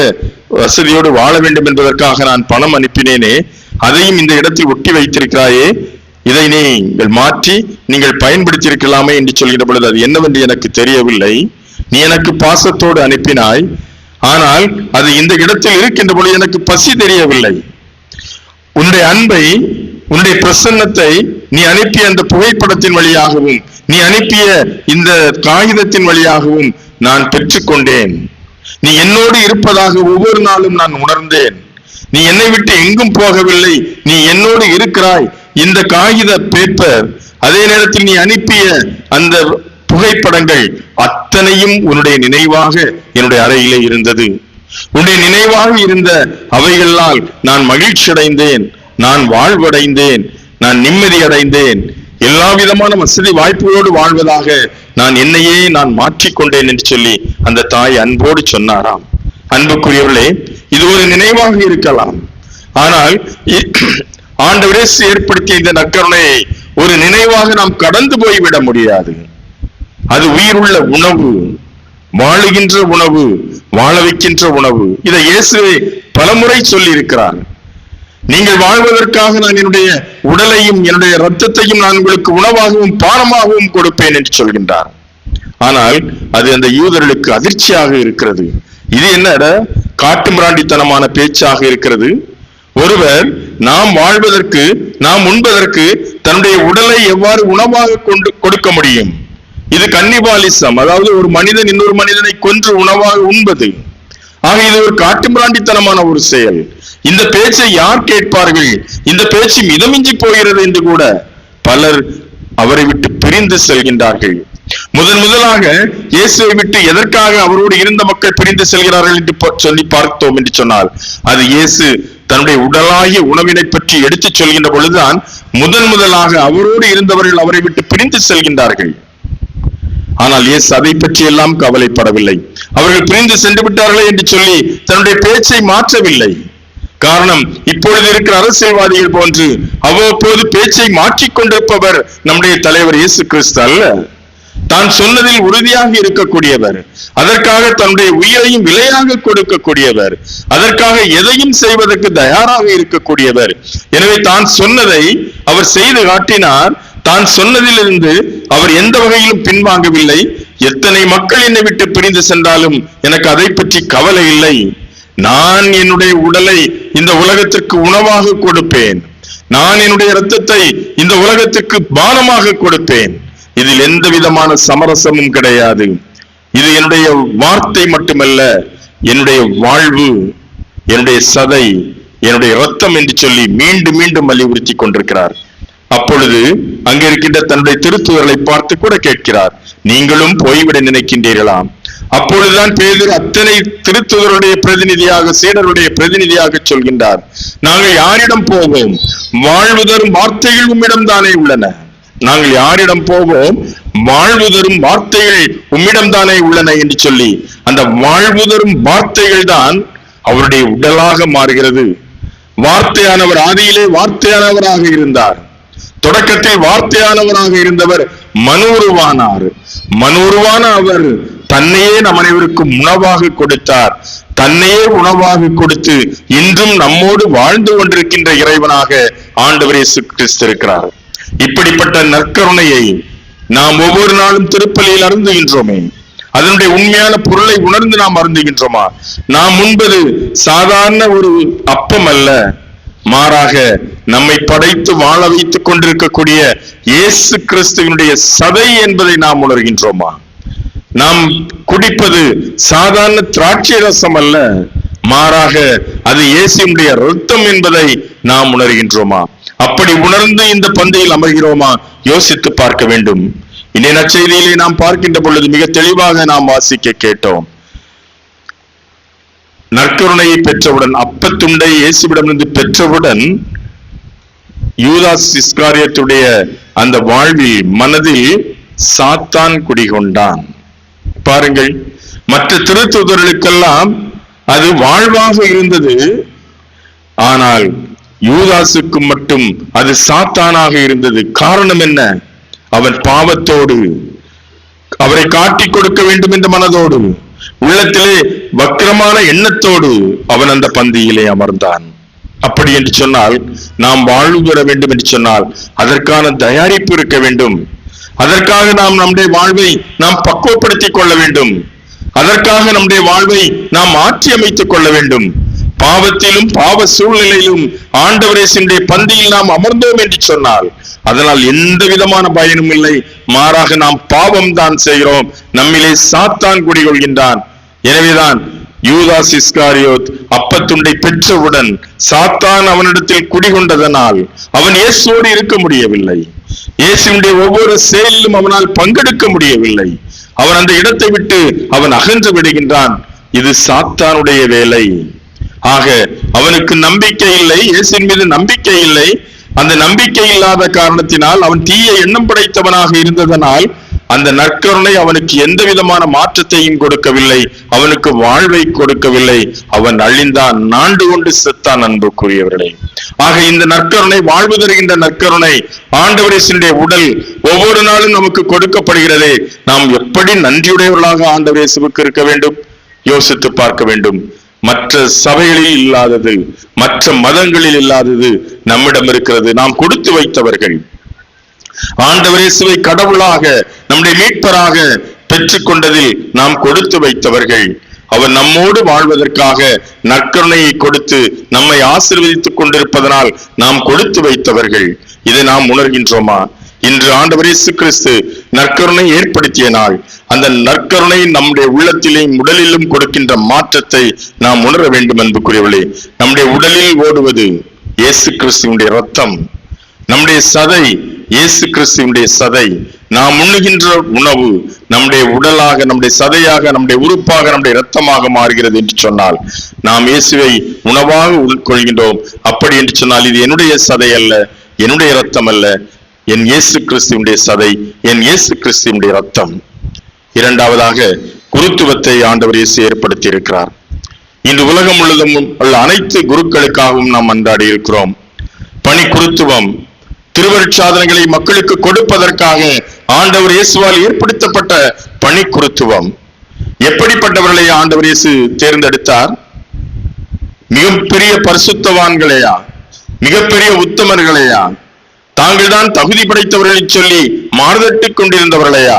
வசதியோடு வாழ வேண்டும் என்பதற்காக நான் பணம் அனுப்பினேனே, அதையும் இந்த இடத்தில் ஒட்டி வைத்திருக்கிறாயே, இதை நீங்கள் மாற்றி நீங்கள் பயன்படுத்தியிருக்கலாமே என்று சொல்கிற பொழுது, அது என்னவென்று எனக்கு தெரியவில்லை, நீ எனக்கு பாசத்தோடு அனுப்பினாய், ஆனால் அது இந்த இடத்தில் இருக்கின்ற பொழுது எனக்கு பசி தெரியவில்லை. உன்னுடைய அன்பை, உன்னுடைய பிரசன்னத்தை நீ அனுப்பிய அந்த புகைப்படத்தின் வழியாகவும், நீ அனுப்பிய இந்த காகிதத்தின் வழியாகவும் நான் பெற்றுக்கொண்டேன். நீ என்னோடு இருப்பதாக ஒவ்வொரு நாளும் நான் உணர்ந்தேன். நீ என்னை விட்டு எங்கும் போகவில்லை, நீ என்னோடு இருக்கிறாய். இந்த காகித பேப்பர், அதே நேரத்தில் நீ அனுப்பிய அந்த புகைப்படங்கள் அத்தனையும் உன்னுடைய நினைவாக என்னுடைய அறையிலே இருந்தது. உன்னுடைய நினைவாக இருந்த அவைகளால் நான் மகிழ்ச்சி அடைந்தேன், நான் வாழ்வடைந்தேன், நான் நிம்மதி அடைந்தேன். எல்லா விதமான வசதி வாய்ப்புகளோடு வாழ்வதாக நான் என்னையே நான் மாற்றிக்கொண்டேன் என்று சொல்லி அந்த தாய் அன்போடு சொன்னாராம். அன்புக்குரியவர்களே, இது ஒரு நினைவாக இருக்கலாம். ஆனால் ஆண்டவரே ஏற்படுத்திய இந்த நற்கருணையை ஒரு நினைவாக நாம் கடந்து போய்விட முடியாது. அது உயிருள்ள உணவு, வாழுகின்ற உணவு, வாழ வைக்கின்ற உணவு. இதை இயேசுவே பலமுறை சொல்லி இருக்கிறார். நீங்கள் வாழ்வதற்காக நான் என்னுடைய உடலையும் என்னுடைய இரத்தத்தையும் நான் உங்களுக்கு உணவாகவும் பானமாகவும் கொடுப்பேன் என்று சொல்கின்றார். ஆனால் அது அந்த யூதர்களுக்கு அதிர்ச்சியாக இருக்கிறது. இது என்ன காட்டு மிராண்டித்தனமான பேச்சாக இருக்கிறது. ஒருவர் நாம் வாழ்வதற்கு, நாம் உண்பதற்கு தன்னுடைய உடலை எவ்வாறு உணவாக கொடுக்க முடியும்? இது கன்னிபாலிசம், அதாவது ஒரு மனிதன் இன்னொரு மனிதனை கொன்று உணவாக உண்பது. ஆக இது ஒரு காட்டு மிராண்டித்தனமான ஒரு செயல். இந்த பேச்சை யார் கேட்பார்கள்? இந்த பேச்சு மிதமிஞ்சி போகிறது என்று கூட பலர் அவரை விட்டு பிரிந்து செல்கின்றார்கள். முதலாக இயேசுவை விட்டு எதற்காக அவரோடு இருந்த மக்கள் பிரிந்து செல்கிறார்கள் என்று சொல்லி பார்த்தோம் என்று சொன்னால், அது இயேசு தன்னுடைய உடலாகிய உணவினை பற்றி எடுத்து சொல்கின்ற பொழுதுதான் முதலாக அவரோடு இருந்தவர்கள் அவரை விட்டு பிரிந்து செல்கின்றார்கள். ஆனால் இயேசு அதை பற்றி எல்லாம் கவலைப்படவில்லை. அவர்கள் பிரிந்து சென்று விட்டார்களே என்று சொல்லி தன்னுடைய பேச்சை மாற்றவில்லை. காரணம், இப்பொழுது இருக்கிற அரசியல்வாதிகள் போன்று அவ்வப்போது பேச்சை மாற்றிக்கொண்டிருப்பவர் நம்முடைய தலைவர் இயேசு கிறிஸ்து அல்ல. தான் சொன்னதில் உறுதியாக இருக்கக்கூடியவர், அதற்காக தன்னுடைய உயிரையும் விலையாக கொடுக்கக்கூடியவர், அதற்காக எதையும் செய்வதற்கு தயாராக இருக்கக்கூடியவர். எனவே தான் சொன்னதை அவர் செய்து காட்டினார். தான் சொன்னதிலிருந்து அவர் எந்த வகையிலும் பின்வாங்கவில்லை, எத்தனை மக்கள் என்னை விட்டு பிரிந்து சென்றாலும் எனக்கு அதை பற்றி கவலை இல்லை. நான் என்னுடைய உடலை இந்த உலகத்திற்கு உணவாக கொடுப்பேன். நான் என்னுடைய இரத்தத்தை இந்த உலகத்துக்கு பானமாக கொடுப்பேன். இதில் எந்த விதமான சமரசமும் கிடையாது. இது என்னுடைய வார்த்தை மட்டுமல்ல, என்னுடைய வாழ்வு, என்னுடைய சதை, என்னுடைய இரத்தம் என்று சொல்லி மீண்டும் மீண்டும் வலியுறுத்தி கொண்டிருக்கிறார். அப்பொழுது அங்கே இருக்கின்ற தன்னுடைய திருத்தூதர்களை பார்த்து கூட கேட்கிறார், நீங்களும் போய்விட நினைக்கின்றீர்களாம்? அப்பொழுதுதான் பேதுரு அத்தனை திருத்தூதருடைய பிரதிநிதியாக, சீடருடைய பிரதிநிதியாக சொல்கின்றார், நாங்கள் யாரிடம் போவோம்? வாழ்வு தரும் வார்த்தைகள் உம்மிடம் தானே உள்ளன. நாங்கள் யாரிடம் போவோம்? வாழ்வு தரும் வார்த்தைகள் உம்மிடம் தானே உள்ளன என்று சொல்லி அந்த வாழ்வு தரும் வார்த்தைகள் தான் அவருடைய உடலாக மாறுகிறது. வார்த்தையானவர் ஆதியிலே வார்த்தையானவராக இருந்தார். தொடக்கத்தில் வார்த்தையானவராக இருந்தவர் மனோருவானார். மனோருவான அவர் தன்னையே நம் அனைவருக்கும் உணவாக கொடுத்தார். தன்னையே உணவாக கொடுத்து இன்றும் நம்மோடு வாழ்ந்து கொண்டிருக்கின்ற இறைவனாக ஆண்டவர் இயேசு கிறிஸ்து இருக்கிறார். இப்படிப்பட்ட நற்கருணையை நாம் ஒவ்வொரு நாளும் திருப்பலியில் அருந்துகின்றோமே, அதனுடைய உண்மையான பொருளை உணர்ந்து நாம் அருந்துகின்றோமா? நாம் உண்பது சாதாரண ஒரு அப்பம் அல்ல, மாறாக நம்மை படைத்து வாழ வைத்துக் கொண்டிருக்கக்கூடிய இயேசு கிறிஸ்துவினுடைய சதை என்பதை நாம் உணர்கின்றோமா? நாம் குடிப்பது சாதாரண திராட்சை ரசம் அல்ல, மாறாக அது இயேசுவினுடைய இரத்தம் என்பதை நாம் உணர்கின்றோமா? அப்படி உணர்ந்து இந்த பந்தியில் அமர்கிறோமா? யோசித்து பார்க்க வேண்டும். இன்றைய நற்செய்தியிலே நாம் பார்க்கின்ற பொழுது மிக தெளிவாக நாம் வாசிக்க கேட்டோம். நற்கருணையை பெற்றவுடன், அப்பத்துண்டை இயேசுவிடமிருந்து பெற்றவுடன் யூதாஸ் இஸ்காரியத்துடைய அந்த வாழ்வில், மனதில் சாத்தான் குடிகொண்டான். பாருங்கள், மற்ற திருத்தூதர்களுக்கெல்லாம் அது வாழ்வாக இருந்தது, ஆனால் யூதாசுக்கு மட்டும் அது சாத்தானாக இருந்தது. காரணம் என்ன? அவன் பாவத்தோடு, அவரை காட்டிக் கொடுக்க வேண்டும் என்ற மனதோடு, உள்ளத்திலே வக்கிரமான எண்ணத்தோடு அவன் அந்த பந்தியிலே அமர்ந்தான். அப்படி என்று சொன்னால், நாம் வாழ்வு பெற வேண்டும் என்று சொன்னால் அதற்கான தயாரிப்பு இருக்க வேண்டும். அதற்காக நாம் நம்முடைய வாழ்வை நாம் பக்குவப்படுத்திக் கொள்ள வேண்டும். அதற்காக நம்முடைய வாழ்வை நாம் மாற்றி அமைத்துக் கொள்ள வேண்டும். பாவத்திலும் பாவ சூழ்நிலையிலும் ஆண்டவரேசுடைய பந்தியில் நாம் அமர்ந்தோம் என்று சொன்னால் அதனால் எந்த விதமான பயனும் இல்லை. மாறாக நாம் பாவம் தான் செய்கிறோம், நம்மிலே சாத்தான் குடிகொள்கின்றான். எனவேதான் யூதாஸ் இஸ்காரியோத் அப்பத்துண்டை பெற்றவுடன் சாத்தான் அவனிடத்தில் குடிகொண்டதனால் அவன் இயேசுவோடு இருக்க முடியவில்லை. இயேசுவினுடைய ஒவ்வொரு செயலிலும் அவனால் பங்கெடுக்க முடியவில்லை. அவன் அந்த இடத்தை விட்டு அவன் அகன்று விடுகின்றான். இது சாத்தானுடைய வேலை. ஆக அவனுக்கு நம்பிக்கை இல்லை, இயேசுவின் மீது நம்பிக்கை இல்லை. அந்த நம்பிக்கை இல்லாத காரணத்தினால், அவன் தீய எண்ணம் படைத்தவனாக இருந்ததனால் அந்த நற்கருணை அவனுக்கு எந்த விதமான மாற்றத்தையும் கொடுக்கவில்லை, அவனுக்கு வாழ்வை கொடுக்கவில்லை. அவன் அழிந்தான், நாண்டு கொண்டு செத்தான். அன்புக்குரியவர்களே, ஆக இந்த நற்கருணை, வாழ்வு தருகின்ற நற்கருணை, ஆண்டவர் இயேசுவினுடைய உடல் ஒவ்வொரு நாளும் நமக்கு கொடுக்கப்படுகிறதே. நாம் எப்படி நன்றியுடையவர்களாக ஆண்டவர் இயேசுவுக்கு இருக்க வேண்டும்? யோசித்து பார்க்க வேண்டும். மற்ற சபைகளில் இல்லாதது, மற்ற மதங்களில் இல்லாதது நம்மிடம் இருக்கிறது. நாம் கொடுத்து வைத்தவர்கள். ஆண்டவர் இயேசுவை கடவுளாக, நம்முடைய மீட்பராக பெற்றுக் கொண்டதில் நாம் கொடுத்து வைத்தவர்கள். அவர் நம்மோடு வாழ்வதற்காக நற்கருணையை கொடுத்து நம்மை ஆசீர்வதித்துக் கொண்டிருப்பதனால் நாம் கொடுத்து வைத்தவர்கள். இதை நாம் உணர்கின்றோமா? இன்று ஆண்டவர் இயேசு கிறிஸ்து நற்கருணை ஏற்படுத்திய நாள். அந்த நற்கருணை நம்முடைய உள்ளத்திலும் உடலிலும் கொடுக்கின்ற மாற்றத்தை நாம் உணர வேண்டும். அன்புக்குரியவர்களே, நம்முடைய உடலில் ஓடுவது இயேசு கிறிஸ்துவினுடைய ரத்தம், நம்முடைய சதை இயேசு கிறிஸ்துவினுடைய சதை. நாம் உண்ணுகின்ற உணவு நம்முடைய உடலாக, நம்முடைய சதையாக, நம்முடைய உறுப்பாக, நம்முடைய இரத்தமாக மாறுகிறது என்று சொன்னால் நாம் இயேசுவை உணவாக உட்கொள்கின்றோம். அப்படி என்று சொன்னால் இது என்னுடைய சதை அல்ல, என்னுடைய இரத்தம் அல்ல, என் இயேசு கிறிஸ்துவினுடைய சதை, என் இயேசு கிறிஸ்துவினுடைய ரத்தம். இரண்டாவதாக, குருத்துவத்தை ஆண்டவர் இயேசு ஏற்படுத்தி இருக்கிறார். இன்று உலகம் முழுவதும் உள்ள அனைத்து குருக்களுக்காகவும் நாம் அன்றாடி இருக்கிறோம். பணி குருத்துவம், திருவருட்சாதனங்களை மக்களுக்கு கொடுப்பதற்காக ஆண்டவர் இயேசுவால் ஏற்படுத்தப்பட்ட பணி குருத்துவம். எப்படிப்பட்டவர்களை ஆண்டவர் இயேசு தேர்ந்தெடுத்தார்? மிகப்பெரிய பரிசுத்தவான்களையா? மிகப்பெரிய உத்தமர்களையா? தாங்கள் தான் தகுதி படைத்தவர்களை சொல்லி மாறுதட்டிக் கொண்டிருந்தவர்களையா?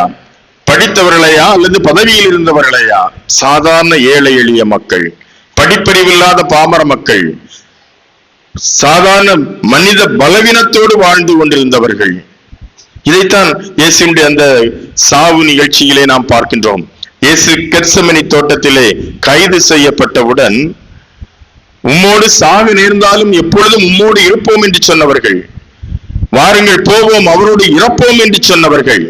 படித்தவர்களையா அல்லது பதவியில் இருந்தவர்களையா? சாதாரண ஏழை எளிய மக்கள், படிப்பறிவில்லாத பாமர மக்கள், சாதாரண மனித பலவீனத்தோடு வாழ்ந்து கொண்டிருந்தவர்கள். இதைத்தான் இயேசுடைய அந்த சாவு நிகழ்ச்சியிலே நாம் பார்க்கின்றோம். இயேசு கெத்செமனி தோட்டத்திலே கைது செய்யப்பட்டவுடன், உம்மோடு சாவு நேர்ந்தாலும் எப்பொழுதும் உம்மோடு இருப்போம் என்று சொன்னவர்கள், வாருங்கள் போவோம் அவரோடு இறப்போம் என்று சொன்னவர்கள்,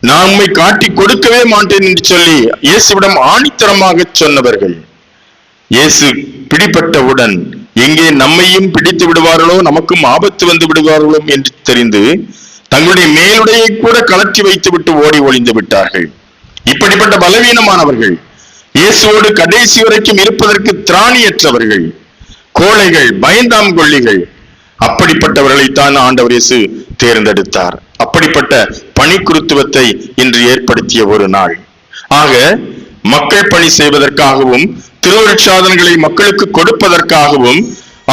நான் உம்மை காட்டி கொடுக்கவே மாட்டேன் என்று சொல்லி இயேசுவிடம் ஆணித்தரமாக சொன்னவர்கள், இயேசு பிடிபட்டவுடன் எங்கே நம்மையும் பிடித்து விடுவார்களோ, நமக்கும் ஆபத்து வந்து விடுவார்களோ என்று தெரிந்து தங்களுடைய மேலுடையை கூட கலற்றி வைத்து விட்டு ஓடி ஒளிந்து விட்டார்கள். இப்படிப்பட்ட பலவீனமானவர்கள், இயேசுவோடு கடைசி வரைக்கும் இருப்பதற்கு திராணியற்றவர்கள், கோழைகள், பயந்தாம் கொள்ளிகள், அப்படிப்பட்டவர்களைத்தான் ஆண்டவர் இயேசு தேர்ந்தெடுத்தார். அப்படிப்பட்ட பணிக்குருத்துவத்தை இன்று ஏற்படுத்திய ஒரு நாள். ஆக மக்கள் பணி செய்வதற்காகவும் திருவருட்சாதனங்களை மக்களுக்கு கொடுப்பதற்காகவும்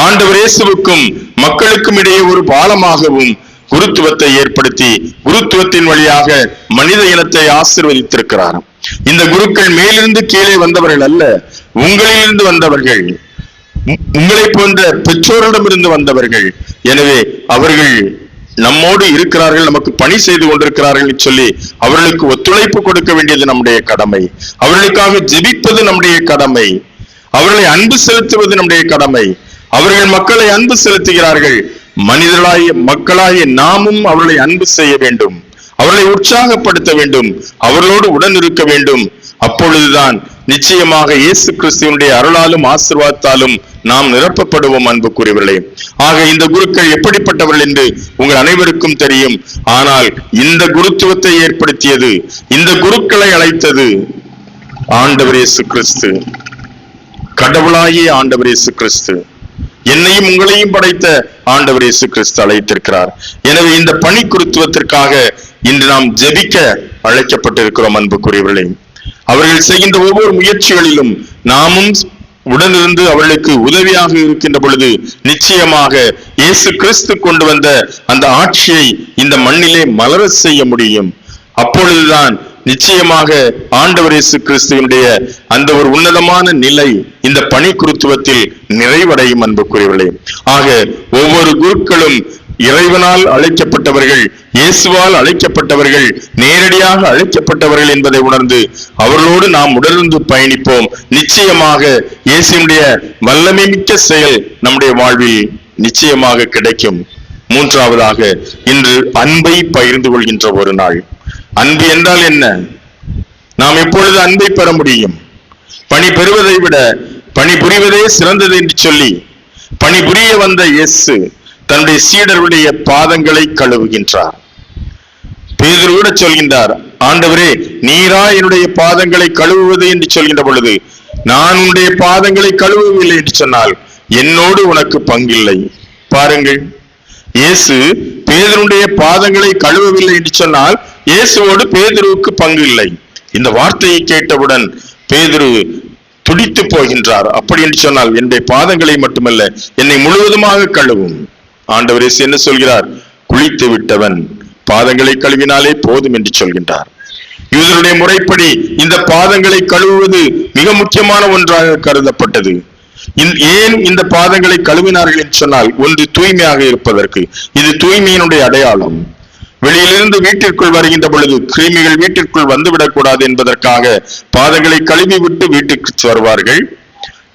ஆண்டவர் இயேசுவுக்கும் மக்களுக்கும் இடையே ஒரு பாலமாகவும் குருத்துவத்தை ஏற்படுத்தி குருத்துவத்தின் வழியாக மனித இனத்தை ஆசீர்வதித்திருக்கிறார். இந்த குருக்கள் மேலிருந்து கீழே வந்தவர்கள் அல்ல, உங்களிலிருந்து வந்தவர்கள், உங்களை போன்ற பெற்றோரிடமிருந்து வந்தவர்கள். எனவே அவர்கள் நம்மோடு இருக்கிறார்கள், நமக்கு பணி செய்து கொண்டிருக்கிறார்கள் சொல்லி அவர்களுக்கு ஒத்துழைப்பு கொடுக்க வேண்டியது நம்முடைய கடமை. அவர்களுக்காக ஜெபிப்பது நம்முடைய கடமை. அவர்களை அன்பு செலுத்துவது நம்முடைய கடமை. அவர்கள் மக்களை அன்பு செலுத்துகிறார்கள். மனிதர்களாகிய மக்களாகிய நாமும் அவர்களை அன்பு செய்ய வேண்டும், அவர்களை உற்சாகப்படுத்த வேண்டும், அவர்களோடு உடன் இருக்க வேண்டும். அப்பொழுதுதான் நிச்சயமாக இயேசு கிறிஸ்துவனுடைய அருளாலும் ஆசீர்வாதத்தாலும் நாம் நிரப்பப்படுவோம். அன்புக்குரியவர்களே, ஆக இந்த குருக்கள் எப்படிப்பட்டவர்கள் என்று உங்கள் அனைவருக்கும் தெரியும். ஆனால் இந்த குருத்துவத்தை ஏற்படுத்தியது, இந்த குருக்களை அழைத்தது ஆண்டவர் இயேசு கிறிஸ்து, கடவுளாகிய ஆண்டவர் இயேசு கிறிஸ்து. என்னையும் உங்களையும் படைத்த ஆண்டவர் இயேசு கிறிஸ்து அழைத்திருக்கிறார். எனவே இந்த பணி குருத்துவத்திற்காக இன்று நாம் ஜெபிக்க அழைக்கப்பட்டிருக்கிறோம். அன்புக்குரியவர்களே, அவர்கள் செய்கின்ற ஒவ்வொரு முயற்சிகளிலும் நாமும் உடனிருந்து அவர்களுக்கு உதவியாக இருக்கின்ற பொழுது நிச்சயமாக இயேசு கிறிஸ்து கொண்டு வந்த அந்த ஆட்சியை இந்த மண்ணிலே மலர செய்ய முடியும். அப்பொழுதுதான் நிச்சயமாக ஆண்டவர் இயேசு கிறிஸ்துவினுடைய அந்த ஒரு உன்னதமான நிலை இந்த பணி குருத்துவத்தில் நிறைவடையும். அன்புக்குரியவர்களே, ஆக ஒவ்வொரு குருக்களும் இறைவனால் அழைக்கப்பட்டவர்கள், இயேசுவால் அழைக்கப்பட்டவர்கள், நேரடியாக அழைக்கப்பட்டவர்கள் என்பதை உணர்ந்து அவர்களோடு நாம் உடனிருந்து பயணிப்போம். நிச்சயமாக இயேசுவினுடைய வல்லமை மிக்க செயல் நம்முடைய வாழ்வில் நிச்சயமாக கிடைக்கும். மூன்றாவதாக, இன்று அன்பை பகிர்ந்து கொள்கின்ற ஒரு நாள். அன்பு என்றால் என்ன? நாம் எப்பொழுது அன்பை பெற முடியும்? பணி பெறுவதை விட பணி புரிவதே சிறந்தது என்று சொல்லி பணி புரிய வந்த இயேசு தன்னுடைய சீடர்களுடைய பாதங்களை கழுவுகின்றார். பேதுரு கூட சொல்கின்றார், ஆண்டவரே, நீரா என்னுடைய பாதங்களை கழுவுவது என்று சொல்கின்ற பொழுது, நான் உன்னுடைய பாதங்களை கழுவவில்லை என்று சொன்னால் என்னோடு உனக்கு பங்கில்லை. பாருங்கள், இயேசு பேதுருடைய பாதங்களை கழுவவில்லை என்று சொன்னால் இயேசுவோடு பேதுருவுக்கு பங்கு இல்லை. இந்த வார்த்தையை கேட்டவுடன் பேதுரு துடித்து போகின்றார். அப்படி என்று சொன்னால் என்னுடைய பாதங்களை மட்டுமல்ல, என்னை முழுவதுமாக கழுவும். ஆண்டவர் இயேசு என்ன சொல்கிறார்? குளித்து விட்டவன் பாதங்களை கழுவினாலே போதும் என்று சொல்கின்றார். யூதருடைய முறைப்படி இந்த பாதங்களை கழுவுவது மிக முக்கியமான ஒன்றாக கருதப்பட்டது. ஏன் இந்த பாதங்களை கழுவினார்கள் என்று சொன்னால், ஒன்று தூய்மையாக இருப்பதற்கு. இது தூய்மையினுடைய அடையாளம். வெளியிலிருந்து வீட்டிற்குள் வருகின்ற பொழுது கிருமிகள் வீட்டிற்குள் வந்துவிடக் கூடாது என்பதற்காக பாதங்களை கழுவி விட்டு வீட்டுக்கு வருவார்கள்.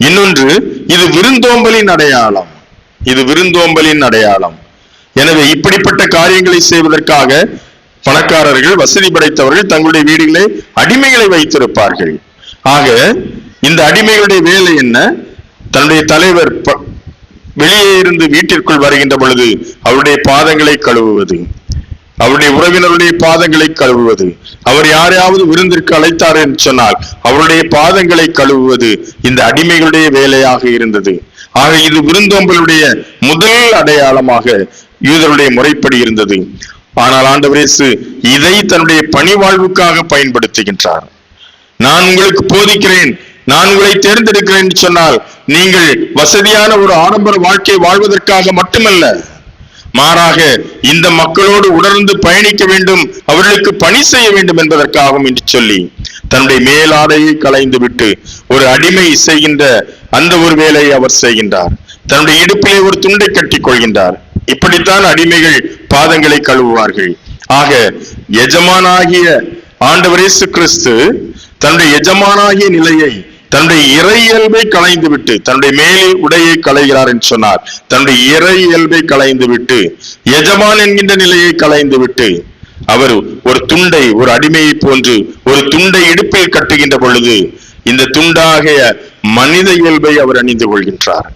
இன்னொன்று, இது விருந்தோம்பலின் அடையாளம். இது விருந்தோம்பலின் அடையாளம். எனவே இப்படிப்பட்ட காரியங்களை செய்வதற்காக பணக்காரர்கள், வசதி படைத்தவர்கள் தங்களுடைய வீடுகளை அடிமைகளை வைத்திருப்பார்கள். ஆக இந்த அடிமைகளுடைய வேலை என்ன? தன்னுடைய தலைவர் வெளியே இருந்து வீட்டிற்குள் வருகின்ற பொழுது அவருடைய பாதங்களை கழுவுவது, அவருடைய உறவினருடைய பாதங்களை கழுவுவது, அவர் யாரையாவது விருந்திற்கு அழைத்தார் என்று சொன்னால் அவருடைய பாதங்களை கழுவுவது இந்த அடிமைகளுடைய வேலையாக இருந்தது. ஆக இது விருந்தோம்பலுடைய முதல் அடையாளமாக யூதருடைய முறைப்படி இருந்தது. ஆனால் ஆண்டவர் இயேசு இதை தன்னுடைய பணி வாழ்வுக்காக பயன்படுத்துகின்றார். நான் உங்களுக்கு போதிக்கிறேன், நான் உங்களை தேர்ந்தெடுக்கிறேன் என்று சொன்னால் நீங்கள் வசதியான ஒரு ஆடம்பர வாழ்க்கை வாழ்வதற்காக மட்டுமல்ல, மாறாக இந்த மக்களோடு உணர்ந்து பயணிக்க வேண்டும், அவர்களுக்கு பணி செய்ய வேண்டும் என்பதற்காகவும் என்று சொல்லி தன்னுடைய மேலாடையை களைந்து விட்டு ஒரு அடிமை செய்கின்ற அந்த ஒரு வேலையை அவர் செய்கின்றார். தன்னுடைய இடுப்பிலே ஒரு துண்டை கட்டிக் கொள்கின்றார். இப்படித்தான் அடிமைகள் பாதங்களை கழுவுவார்கள். ஆக எஜமானாகிய ஆண்டவர் இயேசு கிறிஸ்து தன்னுடைய எஜமானாகிய நிலையை, தன்னுடைய இறை இயல்பை களைந்து விட்டு, தன்னுடைய மேலே உடையை களைகிறார் என்று சொன்னார். தன்னுடைய இறை இயல்பை களைந்து விட்டு, எஜமான் என்கின்ற நிலையை களைந்து விட்டு, அவர் ஒரு துண்டை, ஒரு அடிமையை போன்று ஒரு துண்டை இடுப்பில் கட்டுகின்ற பொழுது இந்த துண்டாகிய மனித இயல்பை அவர் அணிந்து கொள்கின்றார்.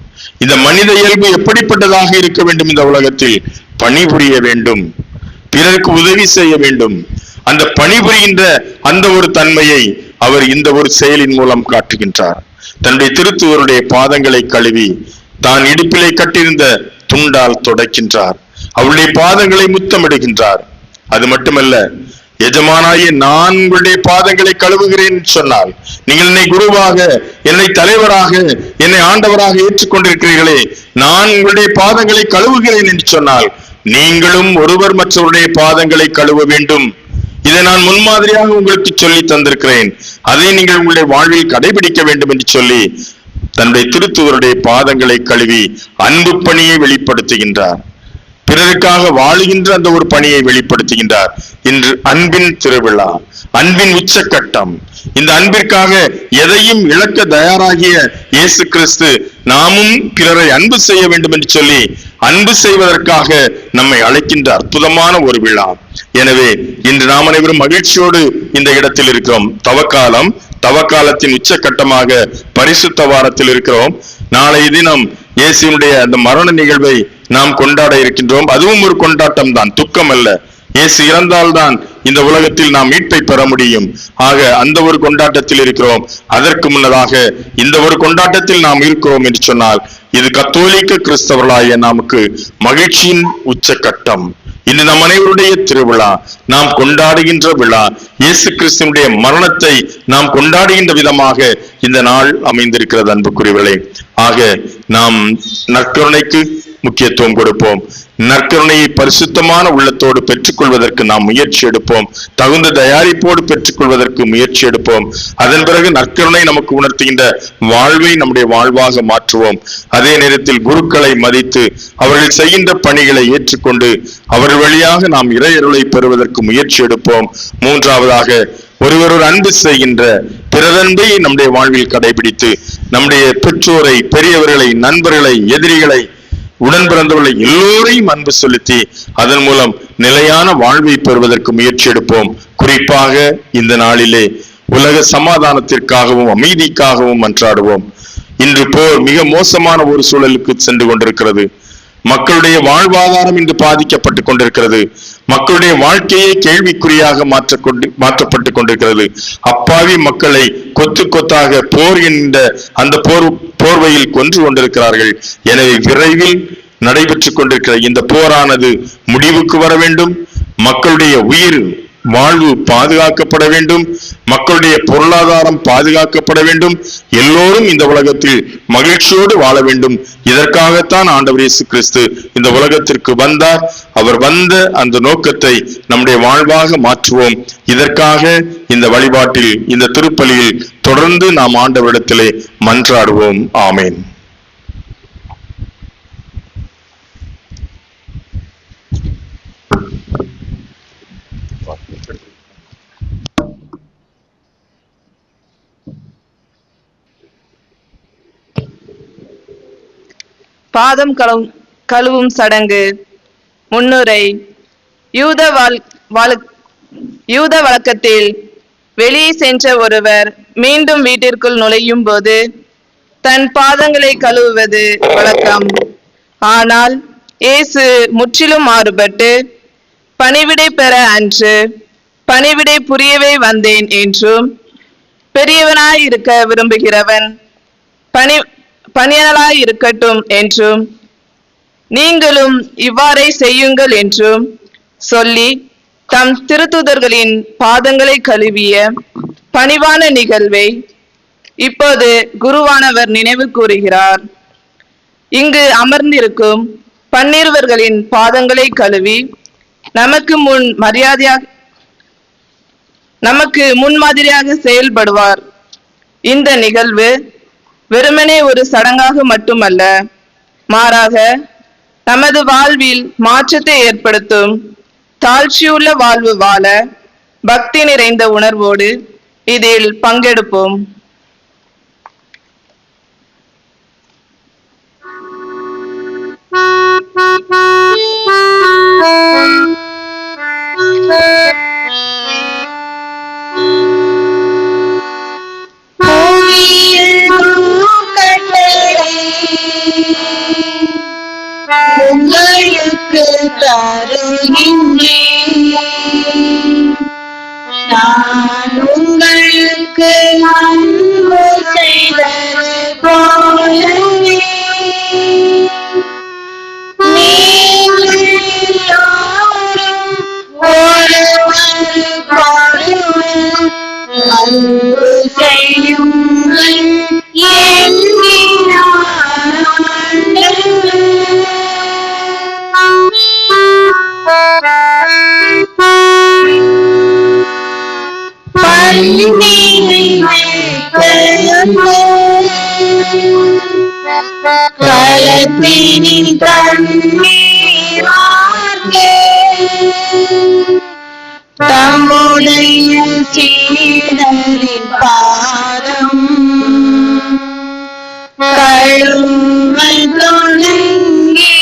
இந்த மனித இயல்பு எப்படிப்பட்டதாக இருக்க வேண்டும்? இந்த உலகத்தில் பணிபுரிய வேண்டும், பிறருக்கு உதவி செய்ய வேண்டும். அந்த பணிபுரிகின்ற அந்த ஒரு தன்மையை அவர் இந்த ஒரு செயலின் மூலம் காட்டுகின்றார். தன்னுடைய திருத்துவருடைய பாதங்களை கழுவி தான் இடுப்பிலே கட்டியிருந்த துண்டால் தொடக்கின்றார். அவருடைய பாதங்களை முத்தமிடுகின்றார். அது மட்டுமல்ல, எஜமானாயே நான் உங்களுடைய பாதங்களை கழுவுகிறேன் சொன்னால், நீங்கள் என்னை குருவாக, என்னை தலைவராக, என்னை ஆண்டவராக ஏற்றுக்கொண்டிருக்கிறீர்களே, நான் உங்களுடைய பாதங்களை கழுவுகிறேன் என்று சொன்னால் நீங்களும் ஒருவர் மற்றவருடைய பாதங்களை கழுவ வேண்டும். இதை நான் முன்மாதிரியாக உங்களுக்கு சொல்லி தந்திருக்கிறேன், அதை நீங்கள் உங்களுடைய வாழ்வில் கடைபிடிக்க வேண்டும் என்று சொல்லி தன்னுடைய திருத்துவருடைய பாதங்களை கழுவி அன்பு பணியை வெளிப்படுத்துகின்றார். பிறருக்காக வாழுகின்ற அந்த ஒரு பணியை வெளிப்படுத்துகின்றார். இன்று அன்பின் திருவிழா, அன்பின் உச்சக்கட்டம். இந்த அன்பிற்காக எதையும் இழக்க தயாராகிய இயேசு கிறிஸ்து நாமும் பிறரை அன்பு செய்ய வேண்டும் என்று சொல்லி அன்பு செய்வதற்காக நம்மை அழைக்கின்ற அற்புதமான ஒரு விழா. எனவே இன்று நாம் அனைவரும் மகிழ்ச்சியோடு இந்த இடத்தில் இருக்கிறோம். தவக்காலத்தின் உச்சக்கட்டமாக பரிசுத்த வாரத்தில் இருக்கிறோம். நாளைய தினம் இயேசுவினுடைய அந்த மரண நிகழ்வை நாம் கொண்டாட இருக்கின்றோம். அதுவும் ஒரு கொண்டாட்டம் தான், துக்கம் அல்ல. இயேசு இறந்தால்தான் இந்த உலகத்தில் நாம் மீட்பை பெற முடியும். ஆக அந்த ஒரு கொண்டாட்டத்தில் இருக்கிறோம். அதற்கு முன்னதாக இந்த ஒரு கொண்டாட்டத்தில் நாம் இருக்கிறோம் என்று சொன்னால் இது கத்தோலிக்க கிறிஸ்தவர்களாய நமக்கு மகிழ்ச்சியின் உச்சக்கட்டம். இன்று நம் அனைவருடைய திருவிழா, நாம் கொண்டாடுகின்ற விழா, இயேசு கிறிஸ்துவினுடைய மரணத்தை நாம் கொண்டாடுகின்ற விதமாக இந்த நாள் அமைந்திருக்கிறது அன்புக்குரியவர்களே. ஆக நாம் நற்கருணைக்கு முக்கியத்துவம் கொடுப்போம். நற்கருணையை பரிசுத்தமான உள்ளத்தோடு பெற்றுக்கொள்வதற்கு நாம் முயற்சி எடுப்போம். தகுந்த தயாரிப்போடு பெற்றுக்கொள்வதற்கு முயற்சி எடுப்போம். அதன் பிறகு நற்கருணை நமக்கு உணர்த்துகின்ற வாழ்வை நம்முடைய வாழ்வாக மாற்றுவோம். அதே நேரத்தில் குருக்களை மதித்து அவர்கள் செய்கின்ற பணிகளை ஏற்றுக்கொண்டு அவர்கள் வழியாக நாம் இறையருளை பெறுவதற்கு முயற்சி எடுப்போம். மூன்றாவதாக, ஒருவர் அன்பு செய்கின்ற பிறரன்பை நம்முடைய வாழ்வில் கடைபிடித்து நம்முடைய பெற்றோரை, பெரியவர்களை, நண்பர்களை, எதிரிகளை, உடன் பிறந்தவர்களை எல்லோரையும் அன்பு செலுத்தி அதன் மூலம் நிலையான வாழ்வை பெறுவதற்கு முயற்சி எடுப்போம். குறிப்பாக இந்த நாளிலே உலக சமாதானத்திற்காகவும் அமைதிக்காகவும் மன்றாடுவோம். இன்று போர் மிக மோசமான ஒரு சூழலுக்கு சென்று கொண்டிருக்கிறது. மக்களுடைய வாழ்வாதாரம் இன்று பாதிக்கப்பட்டு கொண்டிருக்கிறது. மக்களுடைய வாழ்க்கையை கேள்விக்குறியாக மாற்றப்பட்டு கொண்டிருக்கிறது. அப்பாவி மக்களை கொத்து கொத்தாக போர் என்ற அந்த போர்வையில் கொன்று கொண்டிருக்கிறார்கள். எனவே விரைவில் நடைபெற்றுக் கொண்டிருக்கிற இந்த போரானது முடிவுக்கு வர வேண்டும். மக்களுடைய உயிர் வாழ்வு பாதுகாக்கப்பட வேண்டும். மக்களுடைய பொருளாதாரம் பாதுகாக்கப்பட வேண்டும். எல்லோரும் இந்த உலகத்தில் மகிழ்ச்சியோடு வாழ வேண்டும். இதற்காகத்தான் ஆண்டவர் இயேசு கிறிஸ்து இந்த உலகத்திற்கு வந்தார். அவர் வந்த அந்த நோக்கத்தை நம்முடைய வாழ்வாக மாற்றுவோம். இதற்காக இந்த வழிபாட்டில், இந்த திருப்பலியில் தொடர்ந்து நாம் ஆண்டவரிடத்திலே மன்றாடுவோம். ஆமேன். பாதம் கழுவும் சடங்கு. முன்னுரை. யூத வழக்கத்தில் வெளியே சென்ற ஒருவர் மீண்டும் வீட்டிற்குள் நுழையும் போது தன் பாதங்களை கழுவுவது வழக்கம். ஆனால் இயேசு முற்றிலும் மாறுபட்டு பணிவிடை பெற அன்று பணிவிடை புரியவே வந்தேன் என்றும், பெரியவனாய் இருக்க விரும்புகிறவன் பணியாளராய் இருக்கட்டும் என்றும், நீங்களும் இவ்வாறே செய்யுங்கள் என்றும் சொல்லி தம் திருத்தூதர்களின் பாதங்களை கழுவிய பணிவான நிகழ்வை இப்போது குருவானவர் நினைவு கூறுகிறார். இங்கு அமர்ந்திருக்கும் பன்னிருவர்களின் பாதங்களை கழுவி நமக்கு முன்மாதிரியாக செயல்படுவார். இந்த நிகழ்வு வெறுமனே ஒரு சடங்காக மட்டுமல்ல, மாறாக நமது வாழ்வில் மாற்றத்தை ஏற்படுத்தும் தாழ்ச்சியுள்ள வாழ்வு வாழ பக்தி நிறைந்த உணர்வோடு இதில் பங்கெடுப்போம். உங்களுக்கு தருகின்றேன், நான் உங்களுக்கு அன்பு செய்தது போலவே நீங்கள் எல்லாரும் ஒருவருக்கொருவர் அன்பு செய்யுங்கள் என்கிறார் ஆண்டவர். களத்தினில் தண்ணீர் தம்முடைய சீடரின் பாதம் கழுவல் தொடங்கினாரே.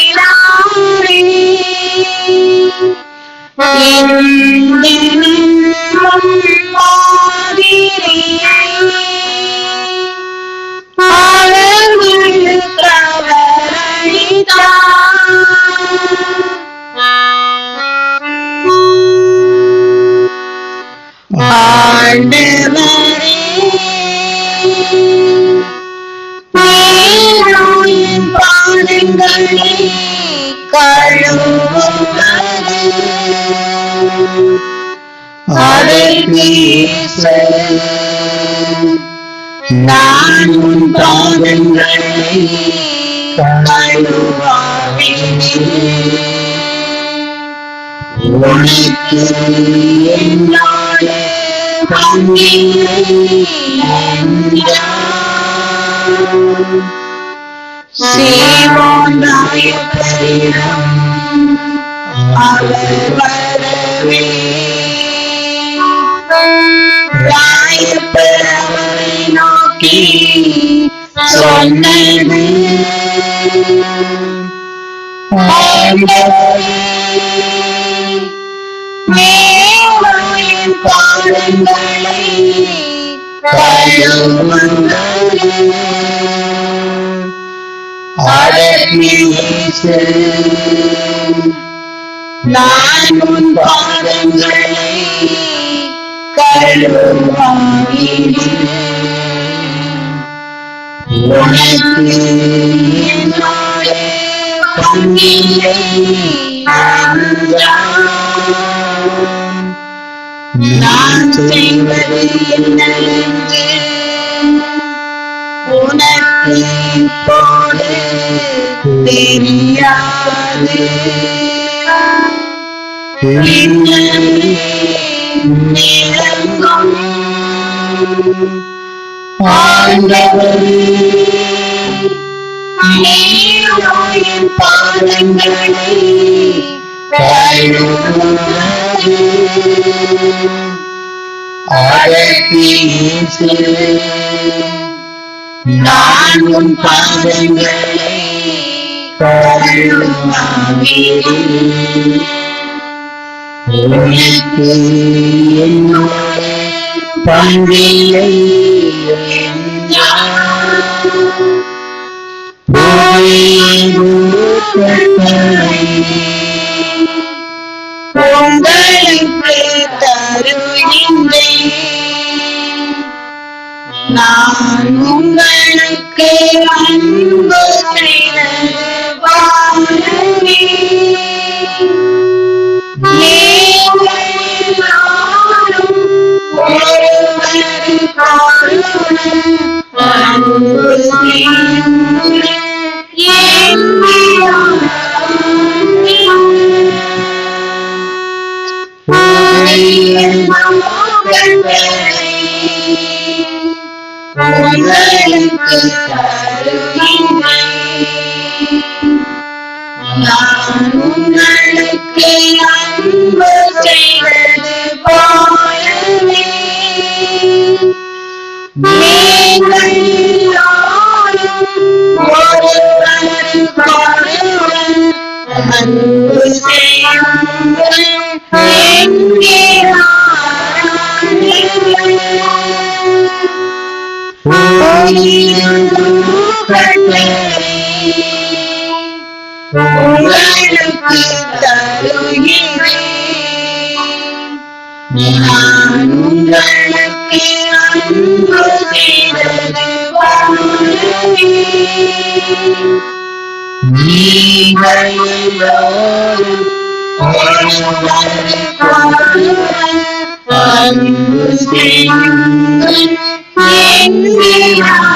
நான் உன் பாதங்களை கழுவாவினேன், உனக்கு என்னாலே பங்கில்லை என்றார். சீமோன் நாயகரிடம் அவர் வரவே ராயப்பர் அவரை நோக்கி சொன்னது, மேலும் பாதங்களை கழுவுங்கள். அதற்கு இயேசு, நான் உன் பாதங்களை கழுவாவினேன், உனக்கு என்னாலே பங்கில்லை என்றார். நான் செய்வது என்னவென்று உனக்கு இப்போது தெரியாது, நிலங்கும். ஆண்டவரே, நீரும் என் பாதங்களை கழுவுவது. அதற்கு இயேசு, நான் உன் பாதங்களை கழுவாவினேன், உனக்கு என்னோட பங்கில்லை என்றார். உங்களுக்கு தருகின்றேன், நான் உங்களுக்கு அன்பு செய்தது போலவே நீங்கள் எல்லாரும் ஒருவருக்கொருவர் அன்பு செய்யுங்கள் என்கிறார். நான் உங்களுக்கு அன்பு செய்வது போலவே நீங்கள் யாரும் ஒருவருக்கொருவர் அன்பு செய்யுங்கள் உங்களுக்கு தருகிறேன். நான் உங்களுக்கு அன்பு செய்தது போலவே நீங்கள் எல்லோரும் ஒருவருக்கொருவர் அன்பு செய்யுங்கள் என்கிறார்.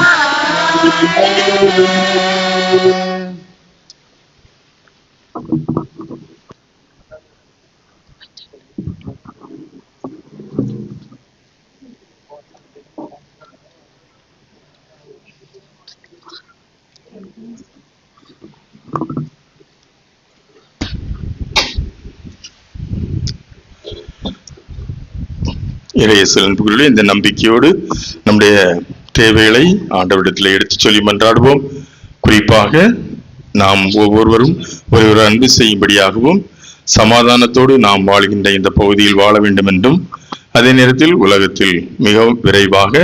இறையேசுவின் இந்த நம்பிக்கையோடு நம்முடைய தேவைகளை ஆண்டவரிடத்தில் எடுத்து சொல்லி மன்றாடுவோம். குறிப்பாக நாம் ஒவ்வொருவரும் ஒருவர் அன்பு செய்யும்படியாகவும் சமாதானத்தோடு நாம் வாழ்கின்ற இந்த பகுதியில் வாழ வேண்டும் என்றும் அதே நேரத்தில் உலகத்தில் மிகவும் விரைவாக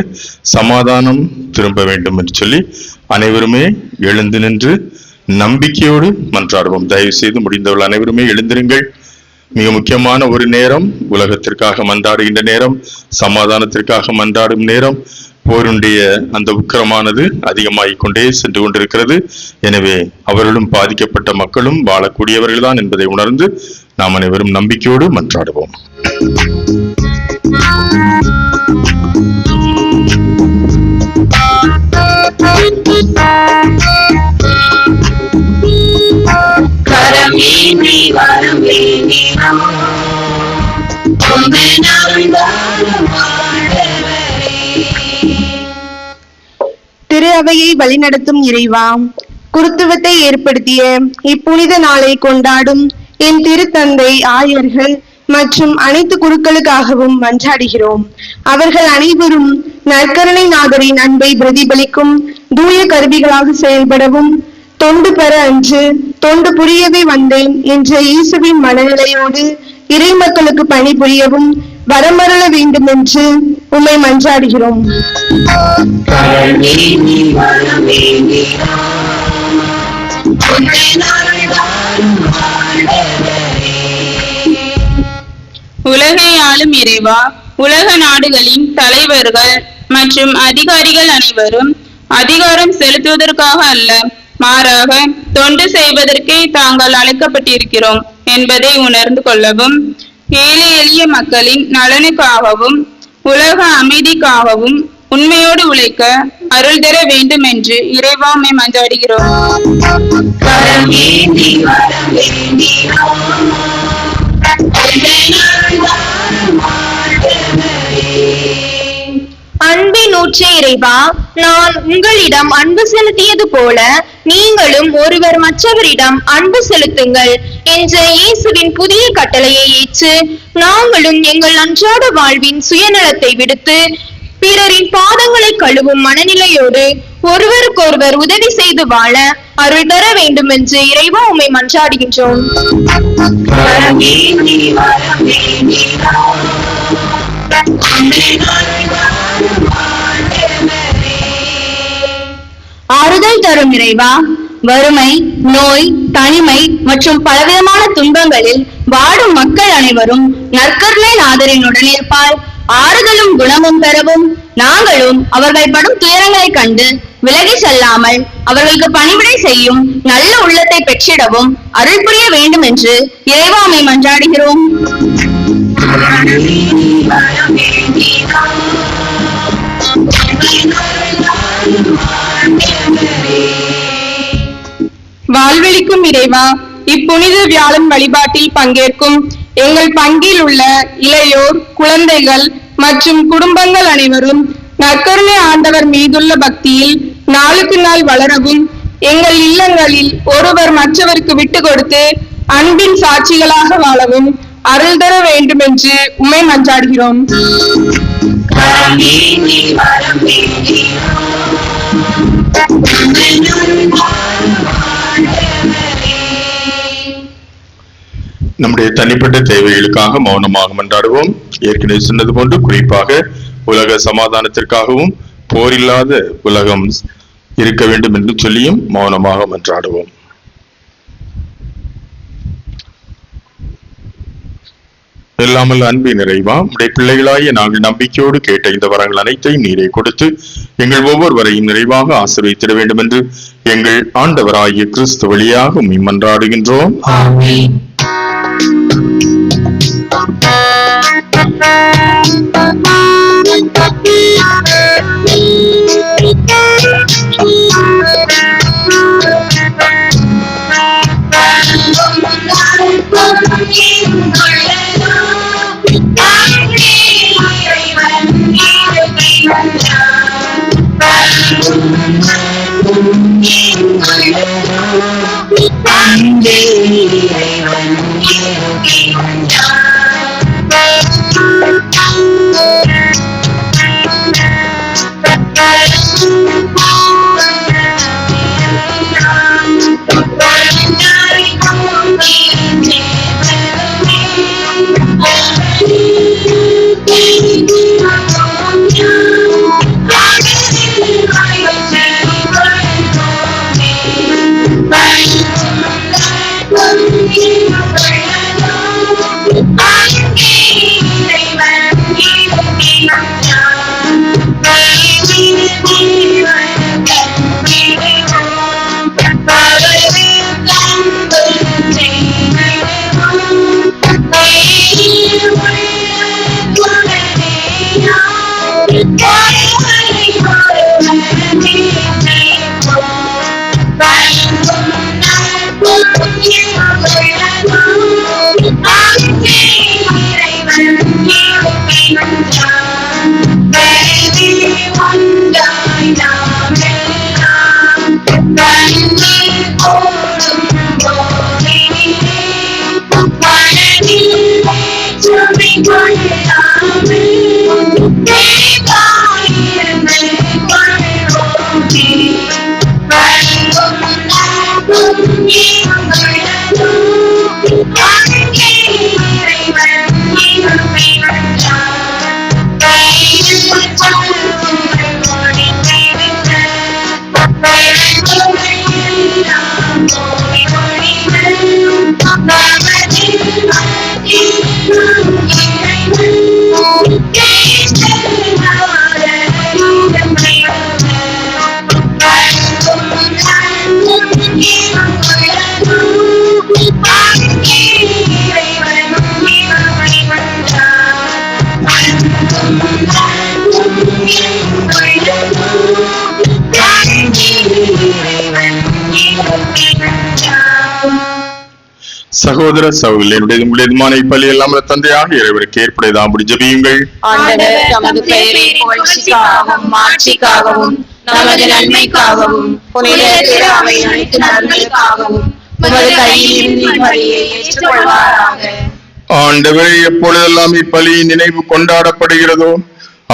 சமாதானம் திரும்ப வேண்டும் என்று சொல்லி அனைவருமே எழுந்து நின்று நம்பிக்கையோடு மன்றாடுவோம். தயவு செய்து முடிந்தவர்கள் அனைவருமே எழுந்திருங்கள். மிக முக்கியமான ஒரு நேரம், உலகத்திற்காக மன்றாடுகின்ற நேரம், சமாதானத்திற்காக மன்றாடும் நேரம். போருடைய அந்த உக்கிரமானது அதிகமாகிக் கொண்டே சென்று கொண்டிருக்கிறது. எனவே அவர்களும் பாதிக்கப்பட்ட மக்களும் வாழக்கூடியவர்கள் தான் என்பதை உணர்ந்து நாம் அனைவரும் நம்பிக்கையோடு மன்றாடுவோம். கரமேந்தி வரம் வேண்டினோம் உம்மை நாள்தோறும் ஆண்டவரே. திரு அவையை வழிநடத்தும் இறைவா, குருத்துவத்தை ஏற்படுத்திய இப்புனித நாளை கொண்டாடும் என் திருத்தந்தை, ஆயர்கள் மற்றும் அனைத்து குருக்களுக்காகவும் மன்றாடுகிறோம். அவர்கள் அனைவரும் நற்கருணை நாதரின் அன்பை பிரதிபலிக்கும் தூய கருவிகளாக செயல்படவும், தொண்டு பெற அன்று தொண்டு புரியவே வந்தேன் என்ற இயேசுவின் மனநிலையோடு இறை மக்களுக்கு பணிபுரியவும் வரமருள வேண்டும் என்று உம்மை மன்றாடுகிறோம். கரமேந்தி வரம் வேண்டினோம் உம்மை நாள்தோறும் ஆண்டவரே. உலகை ஆளும் இறைவா, உலக நாடுகளின் தலைவர்கள் மற்றும் அதிகாரிகள் அனைவரும் அதிகாரம் செலுத்துவதற்காக அல்ல, மாறாக தொண்டு செய்வதற்கே தாங்கள் அழைக்கப்பட்டிருக்கிறோம் என்பதை உணர்ந்து கொள்ளவும், ஏழை எளிய மக்களின் நலனுக்காகவும் உலக அமைதிக்காகவும் உண்மையோடு உழைக்க அருள் தர வேண்டும் என்று இறைவாமை மன்றாடுகிறோம். கரமேந்தி வரம் வேண்டினோம் உம்மை நாள்தோறும் ஆண்டவரே. அன்பின் ஊற்றே இறைவா, நான் உங்களிடம் அன்பு செலுத்தியது போல நீங்களும் ஒருவர் மற்றவரிடம் அன்பு செலுத்துங்கள் என்ற இயேசுவின் புதிய கட்டளையை ஏற்று நாங்களும் எங்கள் அன்றாட வாழ்வின் சுயநலத்தை விடுத்து பிறரின் பாதங்களை கழுவும் மனநிலையோடு ஒருவருக்கொருவர் உதவி செய்து வாழ அருள் தர வேண்டும் என்று இறைவா உம்மை மன்றாடுகின்றோம். கரமேந்தி வரம் வேண்டினோம் உம்மை நாள்தோறும் ஆண்டவரே. ஆறுதல் தரும் இறைவா, வறுமை, நோய், தனிமை மற்றும் பலவிதமான துன்பங்களில் வாடும் மக்கள் அனைவரும் நற்கருணை நாதரின் உடனிருப்பால் ஆறுதலும் குணமும் பெறவும், நாங்களும் அவர்கள் படும் துயரங்களை கண்டு விலகி செல்லாமல் அவர்களுக்கு பணிவிடை செய்யும் நல்ல உள்ளத்தை பெற்றிடவும் அருள் புரிய வேண்டும் என்று இறைவாமை மன்றாடுகிறோம். கரமேந்தி வரம் வேண்டினோம் உம்மை நாள்தோறும் ஆண்டவரே. வாழ்வளிக்கும் இறைவா, இப்புனித வியாழன் வழிபாட்டில் பங்கேற்கும் எங்கள் பங்கில் உள்ள இளையோர், குழந்தைகள் மற்றும் குடும்பங்கள் அனைவரும் நற்கருணை ஆண்டவர் மீதுள்ள பக்தியில் நாளுக்கு நாள் வளரவும் எங்கள் இல்லங்களில் ஒருவர் மற்றவருக்கு விட்டு கொடுத்து அன்பின் சாட்சிகளாக வாழவும் அருள் தர வேண்டும் என்று உம்மை மன்றாடுகிறோம். நம்முடைய தனிப்பட்ட தேவைகளுக்காக மௌனமாக மன்றாடுவோம். ஏற்கனவே சொன்னது போன்று குறிப்பாக உலக சமாதானத்திற்காகவும் போரில்லாத உலகம் இருக்க வேண்டும் என்று சொல்லியும் மௌனமாக மன்றாடுவோம். இல்லாமல் அன்பின் நிறைவா உடைய பிள்ளைகளாகிய நாங்கள் நம்பிக்கையோடு கேட்ட இந்த வரங்கள் அனைத்தையும் நீரை கொடுத்து எங்கள் ஒவ்வொருவரையும் நிறைவாக ஆசீர்வதித்திட வேண்டும் என்று எங்கள் ஆண்டவராகிய கிறிஸ்து வழியாக உம்மை மன்றாடுகின்றோம். ஆமென். சகோதர சகோதரர்களுடைய உங்களுடைய பள்ளி எல்லாம் தந்தையாக இறைவருக்கு ஏற்புடையதா அப்படி ஜெபியுங்கள். ஆண்டவர் தமது பெயரை புகழ்ச்சிக்காகவும் மாட்சிக்காகவும் நமது நன்மைக்காகவும் புனித திரு அவை அனைத்து நன்மைக்காகவும் உமது கையில் இருந்து வழியை ஏற்றுக்கொள்வாராக. ஆண்டவரே, எப்பொழுதெல்லாம் இப்பலி நினைவு கொண்டாடப்படுகிறதோ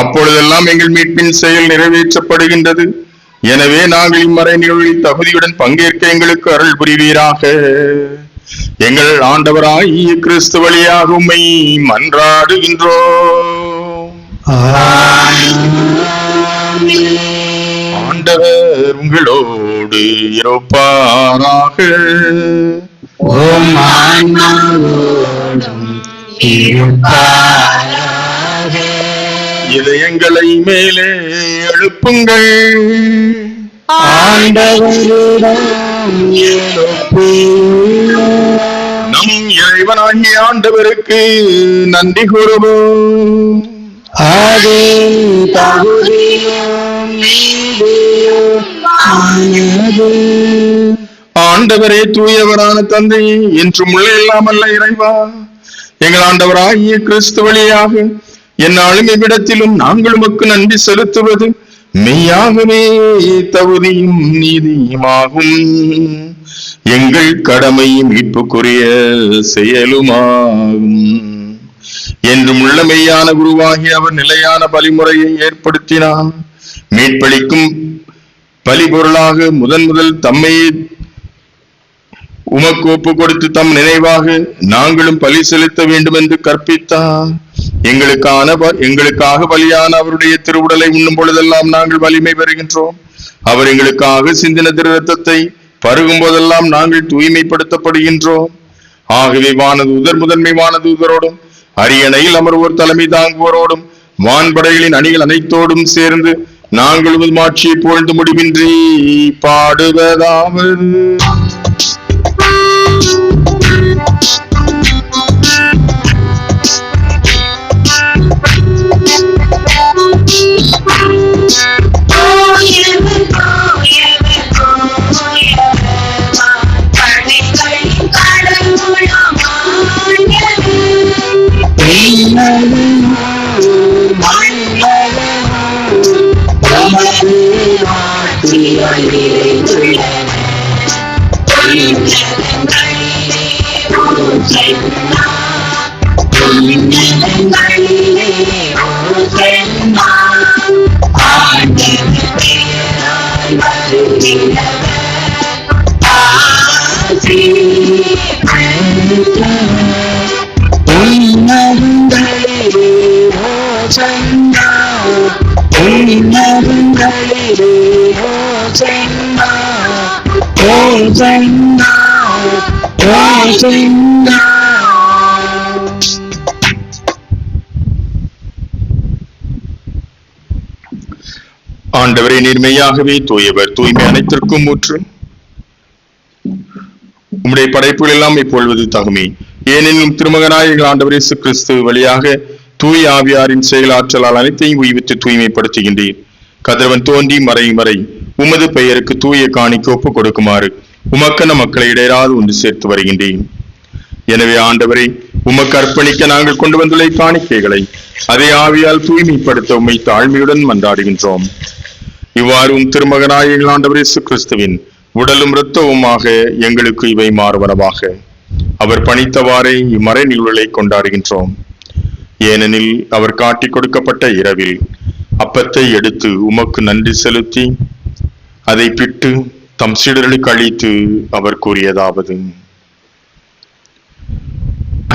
அப்பொழுதெல்லாம் எங்கள் மீட்பின் செயல் நிறைவேற்றப்படுகின்றது. எனவே நாங்கள் இம்மறை நிகழ்வில் தகுதியுடன் பங்கேற்க எங்களுக்கு அருள் புரிவீராக. எங்கள் ஆண்டவராகிய கிறிஸ்து வழியாக உம்மை மன்றாடுகின்றோம். ஆண்டவர் உங்களோடு இருப்பாராக. உம் ஆன்மாவோடும் இருப்பாராக. இதயங்களை மேலே எழுப்புங்கள். ஆண்டவரிடம் எழுப்புவோம். நம் இறைவனாகிய ஆண்டவருக்கு நன்றி கூறுவோம். அது தகுதியும் நீதியும் ஆனது. ஆண்டவரே, தூயவரான தந்தை, என்றும் உள்ள இல்லாமல்ல இறைவா, எங்கள் ஆண்டவராகிய கிறிஸ்து வழியாக எந்நாளும் இவ்விடத்திலும் நாங்கள் உமக்கு நன்றி செலுத்துவது மெய்யாகவே தகுதியும் நீதியுமாகும். எங்கள் கடமையும் மீட்புக்குரிய செயலுமாகும். என்றும் உள்ள மெய்யான குருவாகி அவர் நிலையான பலிமுறையை ஏற்படுத்தினார். மீட்பளிக்கும் பலிபொருளாக முதல் தம்மை உமக்கு ஒப்பு கொடுத்து தம் நினைவாக நாங்களும் பலி செலுத்த வேண்டும் என்று கற்பித்தார். எங்களுக்காக பலியான அவருடைய திருவுடலை உண்ணும் பொழுதெல்லாம் நாங்கள் வலிமை பெறுகின்றோம். அவர் எங்களுக்காக சிந்தின திரு ரத்தத்தை பருகும் போதெல்லாம் நாங்கள் தூய்மைப்படுத்தப்படுகின்றோம். ஆகவே வானதூதர் முதன்மை வானதூதரோடும் அரியணையில் அமர்வோர் தலைமை தாங்குவோரோடும் வான்படைகளின் அணிகள் அனைத்தோடும் சேர்ந்து நாங்கள் மாட்சியை புகழ்ந்து முடிவின்றி பாடுவதாவது. ஆண்டவரே, நீர் மெய்யாகவே தூயவர், தூய்மை அனைத்திற்கும் ஊற்று. உம்முடைய படைப்புகள் எல்லாம் இப்பொழுது தகுமை. ஏனெனும் திருமகனாய் எங்கள் ஆண்டவர் இயேசு கிறிஸ்து வழியாக தூய ஆவியாரின் செயலாற்றலால் அனைத்தையும் உய்வித்து தூய்மைப்படுத்துகின்றீர். கதிரவன் தோன்றி மறையும் வரை உமது பெயருக்கு தூய காணிக்கு ஒப்பு கொடுக்குமாறு உமக்கன மக்களை இடையராது ஒன்று சேர்த்து வருகின்றேன். எனவே ஆண்டவரை உமக்கு அர்ப்பணிக்க நாங்கள் கொண்டு வந்துள்ள காணிக்கைகளை அதே ஆவியால் தூய்மைப்படுத்த உம்மை தாழ்மையுடன் மன்றாடுகின்றோம். இவ்வாறு திருமகனாய் எங்கள் ஆண்டவர் இயேசு கிறிஸ்துவின் உடலும் இரத்தவுமாக எங்களுக்கு இவை மாறுவனவாக. அவர் பணித்தவாறே இம்மறை நிகழ்வுகளை கொண்டாடுகின்றோம். ஏனெனில் அவர் காட்டிக் கொடுக்கப்பட்ட இரவில் அப்பத்தை எடுத்து உமக்கு நன்றி செலுத்தி அதை பிட்டு தம் சீடர்களுக்கு அளித்து அவர் கூறியதாவது: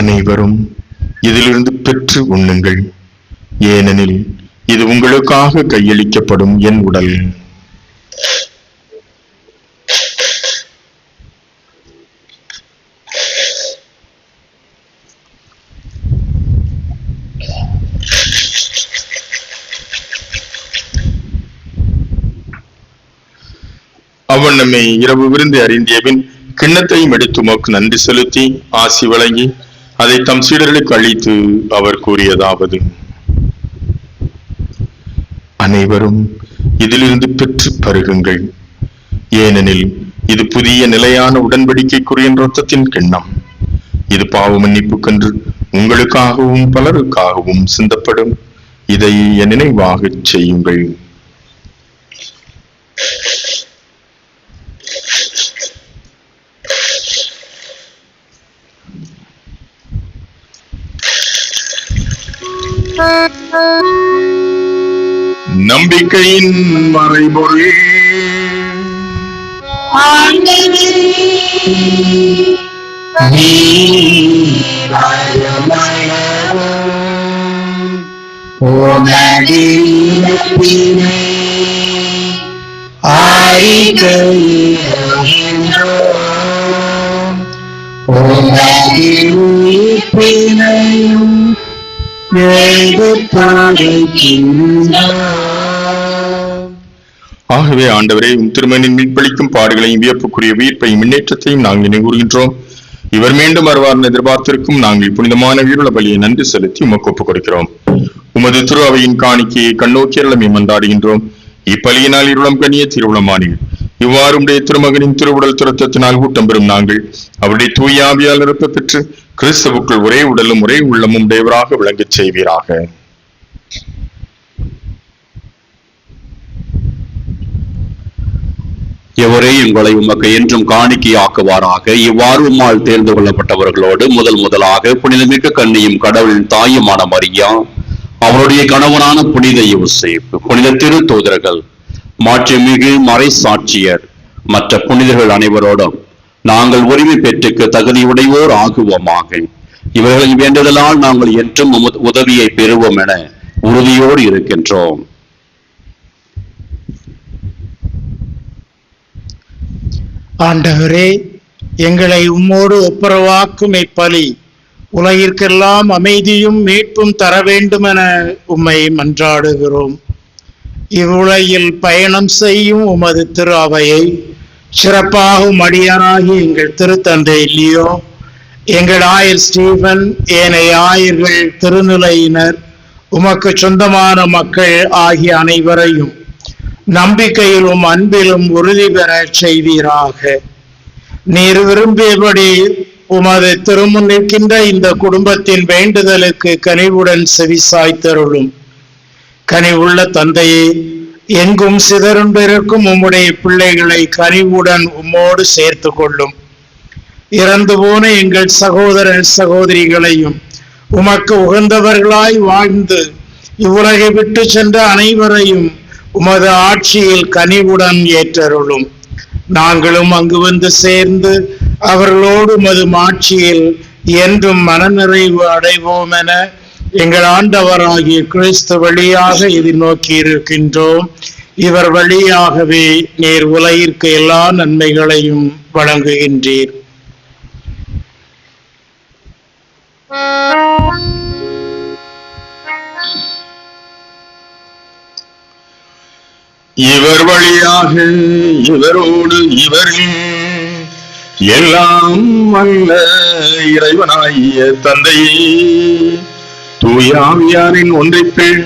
அனைவரும் இதிலிருந்து பெற்று உண்ணுங்கள், ஏனெனில் இது உங்களுக்காக கையளிக்கப்படும் என் உடல். அவ்வண்ணமே இரவு விருந்து அறிந்தியபின் கிண்ணத்தையும் எடுத்து உமக்கு நன்றி செலுத்தி ஆசி வழங்கி அதை தம் சீடர்களுக்கு அளித்து அவர் கூறியதாவது: அனைவரும் இதிலிருந்து பெற்று பருகுங்கள், ஏனெனில் இது புதிய நிலையான உடன்படிக்கைக்குரிய இரத்தத்தின் கிண்ணம். இது பாவ மன்னிப்புக்கென்று உங்களுக்காகவும் பலருக்காகவும் சிந்தப்படும். இதை என் நினைவாக செய்யுங்கள். நம்பிக்கையின் மறைபொருள். ஆகவே ஆண்டவரே, திருமணின் மீட்பளிக்கும் பாடுகளையும் வியப்புக்குரிய உயிர்ப்பையும் முன்னேற்றத்தையும் நாங்கள் நினைவுகின்றோம். இவர் மீண்டும் வருவார் எதிர்பார்த்திருக்கும் நாங்கள் புனிதமான வீருள பலியை நன்றி செலுத்தி உமக்கு ஒப்புக் கொடுக்கிறோம். உமது திரு அவையின் காணிக்கையை கண்ணோக்கியரளமை மன்றாடுகின்றோம். இப்பலியினால் இருளம் கனிய திருவுளமானீர். இவ்வாறு உடைய திருமகனின் திருவுடல் துரத்தத்தினால் ஊட்டம் பெறும் நாங்கள் அவருடைய தூயாவியால் நிரப்ப பெற்று கிறிஸ்தவுக்குள் ஒரே உடலும் ஒரே உள்ளமும் உடையவராக விளங்கச் செய்வீராக. எவரே எங்களை உமக்கு என்றும் காணிக்கையாக்குவாராக. இவ்வாறு உம்மால் தேர்ந்து கொள்ளப்பட்டவர்களோடு முதலாக புனிதமிக்க கன்னியும் கடவுளின் தாயுமான மரியா, அவருடைய கணவனான புனித யோசேப்பு, புனித திருத்தூதர்கள், மாட்சிமிகு மறை சாட்சியர், மற்ற புனிதர்கள் அனைவரோடும் நாங்கள் உரிமை பெற்றுக்கு தகுதியுடையோர் ஆகுவோமாக. இவர்களின் வேண்டுதலால் நாங்கள் என்றும் உதவியை பெறுவோம் என உறுதியோடு இருக்கின்றோம். ஆண்டவரே, எங்களை உம்மோடு ஒப்புரவாக்கும் இப்பலி உலகிற்கெல்லாம் அமைதியும் மீட்பும் தர வேண்டும் என உம்மை மன்றாடுகிறோம். இவ்வுலகில் பயணம் செய்யும் உமது திரு அவையை சிறப்பாகும் அடியாராகி எங்கள் திருத்தந்தை லியோ, எங்கள் ஆயர் ஸ்டீபன், ஏனைய ஆயர்கள், திருநிலையினர், உமக்கு சொந்தமான மக்கள் ஆகிய அனைவரையும் நம்பிக்கையிலும் அன்பிலும் உறுதி பெற செய்வீராக. நீர் விரும்பியபடி உமது திருமுன் நிற்கின்ற இந்த குடும்பத்தின் வேண்டுதலுக்கு கனிவுடன் செவிசாய்த்தருளும். கனிவுள்ள தந்தையே, எங்கும் சிதறுண்டிருக்கும் உம்முடைய பிள்ளைகளை கனிவுடன் உம்மோடு சேர்த்து கொள்ளும். இறந்து போன எங்கள் சகோதர சகோதரிகளையும் உமக்கு உகந்தவர்களாய் வாழ்ந்து இவ்வுலகை விட்டு சென்ற அனைவரையும் உமது ஆட்சியில் கனிவுடன் ஏற்றருளும். நாங்களும் அங்கு வந்து சேர்ந்து அவர்களோடு உமது ஆட்சியில் என்றும் மனநிறைவு அடைவோம் என எங்கள் ஆண்டவராகிய கிறிஸ்து வழியாக எதிர்நோக்கி இருக்கின்றோம். இவர் வழியாகவே நீர் உலகிற்கு எல்லா நன்மைகளையும் வழங்குகின்றீர். இவர் வழியாக இவரோடு இவரில் எல்லாம் வல்ல இறைவனாகிய தந்தையே, தூயாவியாரின் ஒன்றிப்பில்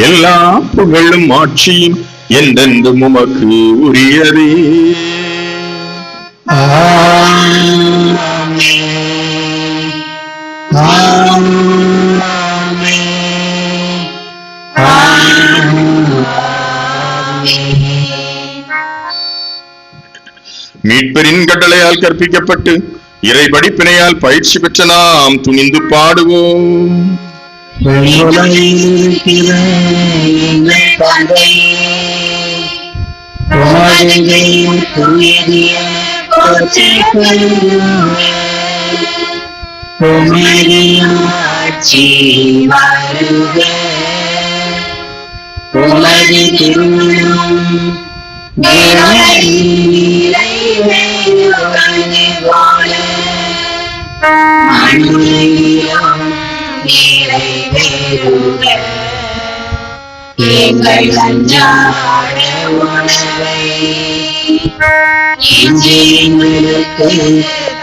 எல்லா புகழும் ஆட்சியும் என்றென்றும் உமக்கு உரியதே. மீட்பரின் கட்டளையால் கற்பிக்கப்பட்டு இறை படிப்பினையால் பயிற்சி பெற்ற நாம் துணிந்து பாடுவோம். எங்கள் அன்றாட உணவை எங்களுக்கு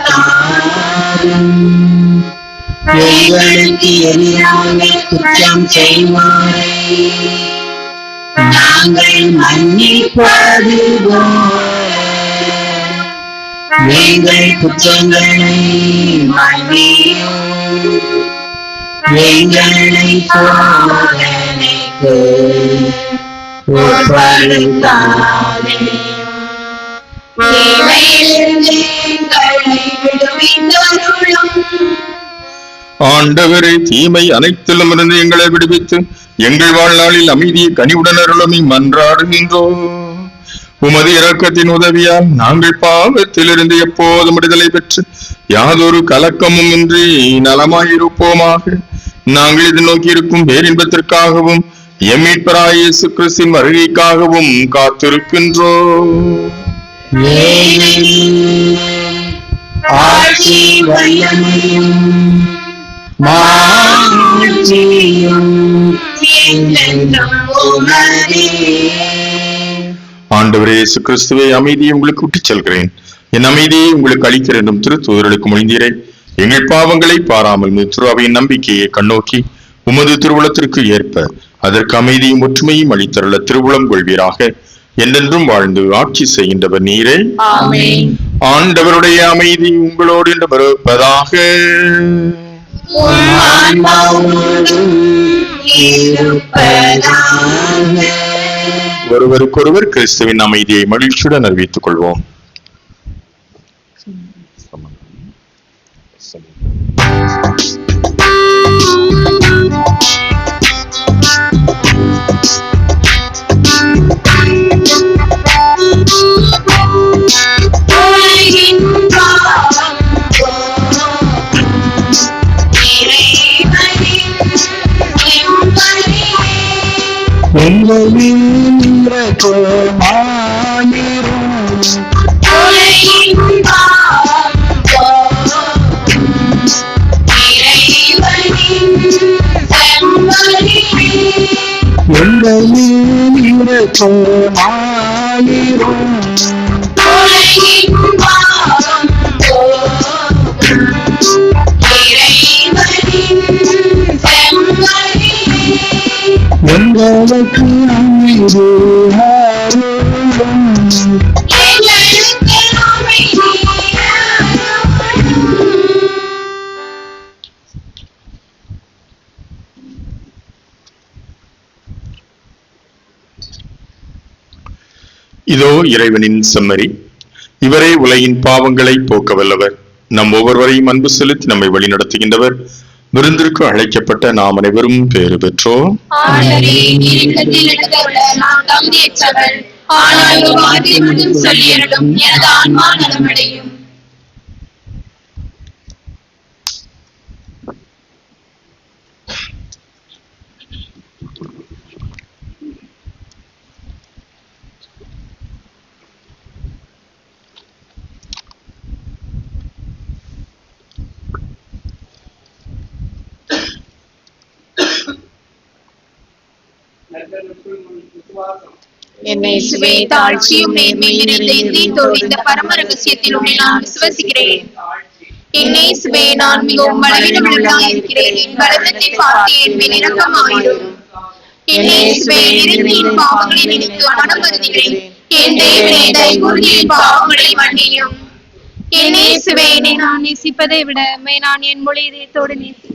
தாரும். எங்களுக்கு எதிராக குற்றம் செய்வாரை நாங்கள் மன்னிப்பது போல எங்கள் குற்றங்களை மன்னியும். எங்களை சோதனைக்கு உட்படுத்தாதேயும். தீமையிலிருந்து எங்களை விடுவித்தருளும். ஆண்டவரே, தீமை அனைத்திலும் இருந்து எங்களை விடுவித்து எங்கள் வாழ்நாளில் அமைதியை கனிவுடன் அருளும் மன்றாடுகின்றோம். உமது இரக்கத்தின் உதவியால் நாங்கள் பாவத்திலிருந்து எப்போதும் விடுதலை பெற்று யாதொரு கலக்கமும் இன்றி நலமாயிருப்போமாக. நாங்கள் இது நோக்கி இருக்கும் பேரின்பத்திற்காகவும் எம் மீட்பராகிய இயேசு கிறிஸ்துவின் வருகைக்காகவும் காத்திருக்கின்றோம். ஆட்சி வல்லமையும் மாட்சியும் என்றென்றும் உமதே. ஆண்டவரே இயேசு கிறிஸ்துவை, அமைதியை உங்களுக்கு விட்டுச் செல்கிறேன், என் அமைதியை உங்களுக்கு அளிக்கிறேன் என்றும் திருத்தூதர்களுக்கு மொழிந்தீரே. எங்கள் பாவங்களை பாராமல் திருஅவையின் நம்பிக்கையை கண்ணோக்கி உமது திருவுளத்திற்கு ஏற்ப அதற்கு அமைதியும் ஒற்றுமையும் அளித்தருள திருவுளம் கொள்வீராக. என்றென்றும் வாழ்ந்து ஆட்சி செய்கின்றவர் நீரே. ஆண்டவருடைய அமைதி உங்களோடு என்று வருவதாக. ஒருவருக்கொருவர் கிறிஸ்துவின் அமைதியை மகிழ்ச்சியுடன் அறிவித்துக் கொள்வோம். இதோ இறைவனின் செம்மறி, இவரே உலகின் பாவங்களை போக்க வல்லவர். நம் ஒவ்வொருவரையும் அன்பு செலுத்தி நம்மை வழிநடத்துகின்றவர். விருந்திற்கு அழைக்கப்பட்ட நாம் அனைவரும் பேறு பெற்றோம். என்னை தாழ்ச்சியும் நேர்மையும் நிறைந்த பரம ரகசியத்தில் உன்னை நான் விசுவசிக்கிறேன். என்னை நான் மிகவும் பலவீனமுள்ளவனாக இருக்கிறேன். என் பலவீனத்தை பார்த்து என் மேல் இரக்கமாயிரும். என்னை என் பாவங்களை நினைத்து மனம் வருந்துகிறேன். என் தேவனே, தயவு கூர்ந்து என் பாவங்களை மன்னியும். என்னை நான் நேசிப்பதை விட நான் என் மொழி இதயத்தோடு நேசிக்கிறேன்.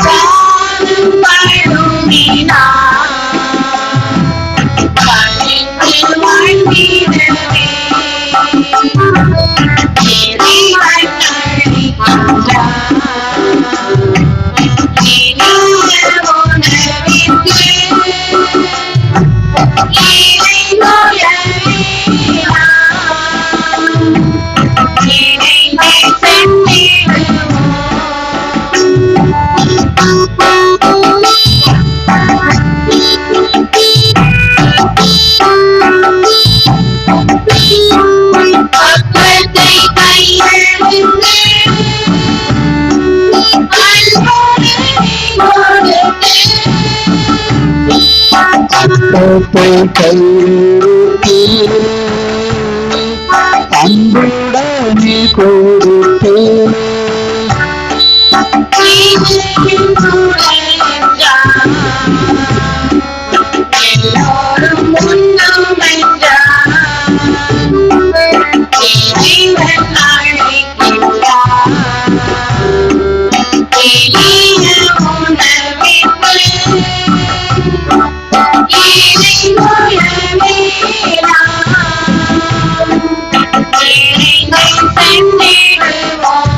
பாடும் பழுமினா அன்புடனே கொடுத்து எல்லோரும் முன்னும் என்றார் இறைவன் அழைக்கின்றார் எளிய உணவிற்கு இறைமுகமேலாம் இறைமை சென்றிடுவோம்.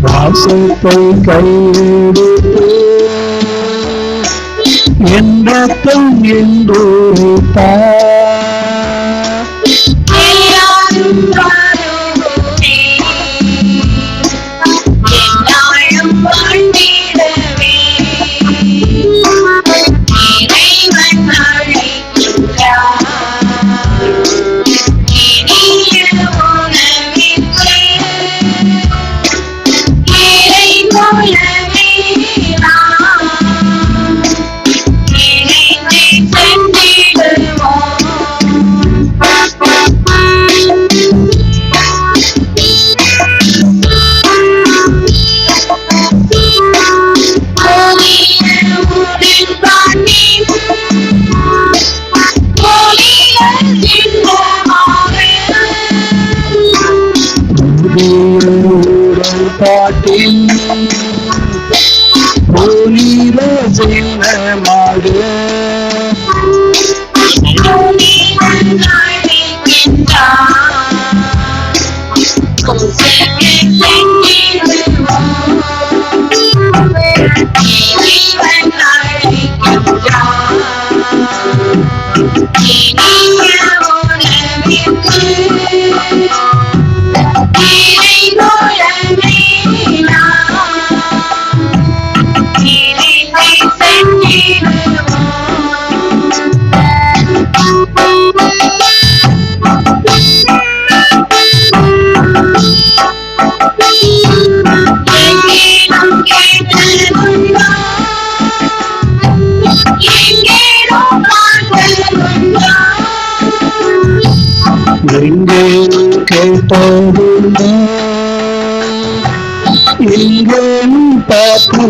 வாசத்தை கையெடுத்து எந்தத்தம் என்றுரைத்தார். பாட்டில் போலீர சின்னமாடு எங்கே கேட்டது எங்கேயும் பார்த்து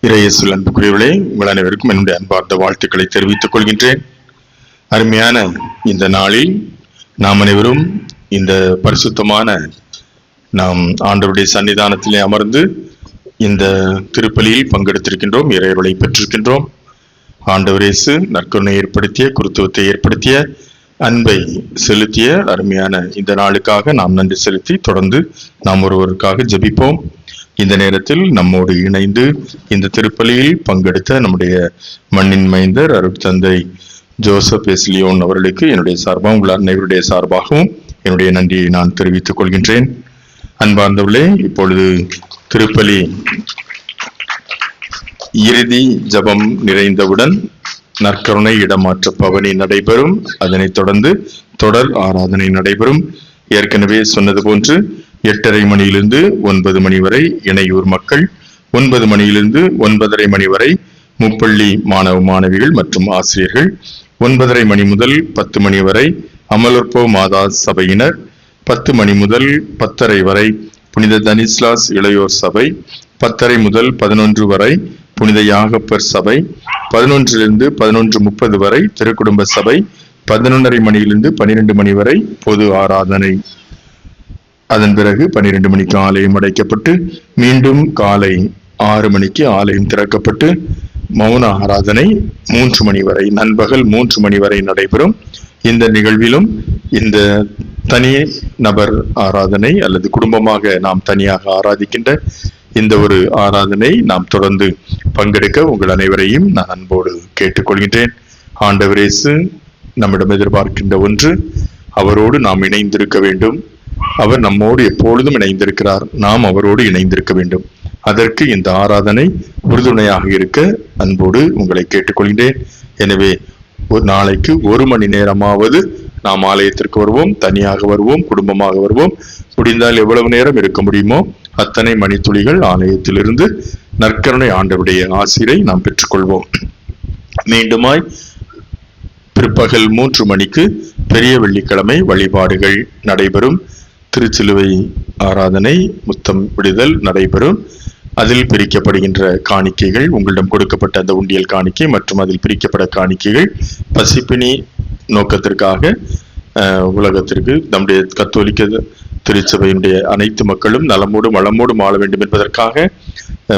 இறையேசுவில் அன்புக்குரியவர்களே, உங்கள் அனைவருக்கும் என்னுடைய அன்பார்ந்த வாழ்த்துக்களை தெரிவித்துக் கொள்கின்றேன். அருமையான இந்த நாளில் நாம் அனைவரும் இந்த பரிசுத்தமான நாம் ஆண்டவருடைய சன்னிதானத்திலே அமர்ந்து இந்த திருப்பலியில் பங்கெடுத்திருக்கின்றோம், இறையருளை பெற்றிருக்கின்றோம். ஆண்டவர் இயேசு நற்கருணை ஏற்படுத்திய, குருத்துவத்தை ஏற்படுத்திய, அன்பை செலுத்திய அருமையான இந்த நாளுக்காக நாம் நன்றி செலுத்தி தொடர்ந்து நாம் ஒருவருக்காக ஜெபிப்போம். இந்த நேரத்தில் நம்மோடு இணைந்து இந்த திருப்பலியில் பங்கெடுத்த நம்முடைய மண்ணின் மைந்தர் அருட்தந்தை ஜோசப் எஸ்லியோன் அவர்களுக்கு என்னுடைய சார்பாக, உங்கள் அனைவருடைய சார்பாகவும் என்னுடைய நன்றியை நான் தெரிவித்துக் கொள்கின்றேன். அன்பார்ந்தவர்களே, இப்பொழுது திருப்பலி இறுதி ஜபம் நிறைந்தவுடன் நற்கருணை இடமாற்ற பவனி நடைபெறும். அதனைத் தொடர்ந்து தொடர் ஆராதனை நடைபெறும். ஏற்கனவே சொன்னது போன்று 8:30 மணியிலிருந்து 9 மணி வரை இணையூர் மக்கள், 9 மணியிலிருந்து 9:30 மணி வரை முப்பள்ளி மாணவ மாணவிகள் மற்றும் ஆசிரியர்கள். 9:30 மணி முதல் 10 மணி வரை அமலோற்போ மாதா சபையினர். 10 மணி முதல் 10:30 வரை புனித தனிஸ்லாஸ் இளையோர் சபை. 10:30 முதல் 11 வரை புனித யாகப்பர் சபை. 11 11:30 வரை திருக்குடும்ப சபை. 11:30 மணியிலிருந்து 12 மணி வரை பொது ஆராதனை. அதன் பிறகு 12 மணிக்கு ஆலயம் அடைக்கப்பட்டு மீண்டும் காலை 6 மணிக்கு ஆலயம் திறக்கப்பட்டு மௌன ஆராதனை 3 மணி வரை, நண்பகல் 3 மணி வரை நடைபெறும். இந்த நிகழ்விலும் இந்த தனி நபர் ஆராதனை அல்லது குடும்பமாக நாம் தனியாக ஆராதிக்கின்ற இந்த ஒரு ஆராதனை நாம் தொடர்ந்து பங்கெடுக்க உங்கள் அனைவரையும் நான் அன்போடு கேட்டுக்கொள்கின்றேன். ஆண்டவர் இயேசு நம்மிடம் எதிர்பார்க்கின்ற ஒன்று, அவரோடு நாம் இணைந்திருக்க வேண்டும். அவர் நம்மோடு எப்பொழுதும் இணைந்திருக்கிறார், நாம் அவரோடு இணைந்திருக்க வேண்டும். அதற்கு இந்த ஆராதனை உறுதுணையாக இருக்க அன்போடு உங்களை கேட்டுக்கொள்கின்றேன். எனவே ஒரு நாளைக்கு 1 மணி நேரமாவது நாம் ஆலயத்திற்கு வருவோம், தனியாக வருவோம், குடும்பமாக வருவோம். முடிந்தால் எவ்வளவு நேரம் இருக்க முடியுமோ அத்தனை மணித்துளிகள் ஆலயத்திலிருந்து நற்கருணை ஆண்டவருடைய ஆசிரை நாம் பெற்றுக்கொள்வோம். மீண்டுமாய் பிற்பகல் 3 மணிக்கு பெரிய வெள்ளிக்கிழமை வழிபாடுகள் நடைபெறும். திருச்சிலுவை ஆராதனை, முத்தம் விடுதல் நடைபெறும். அதில் பிரிக்கப்படுகின்ற காணிக்கைகள், உங்களிடம் கொடுக்கப்பட்ட அந்த உண்டியல் காணிக்கை மற்றும் அதில் பிரிக்கப்பட காணிக்கைகள் பசிப்பினி நோக்கத்திற்காக உலகத்திற்கு நம்முடைய கத்தோலிக்க திருச்சபையினுடைய அனைத்து மக்களும் நலமோடும் வளமோடும் வாழ வேண்டும் என்பதற்காக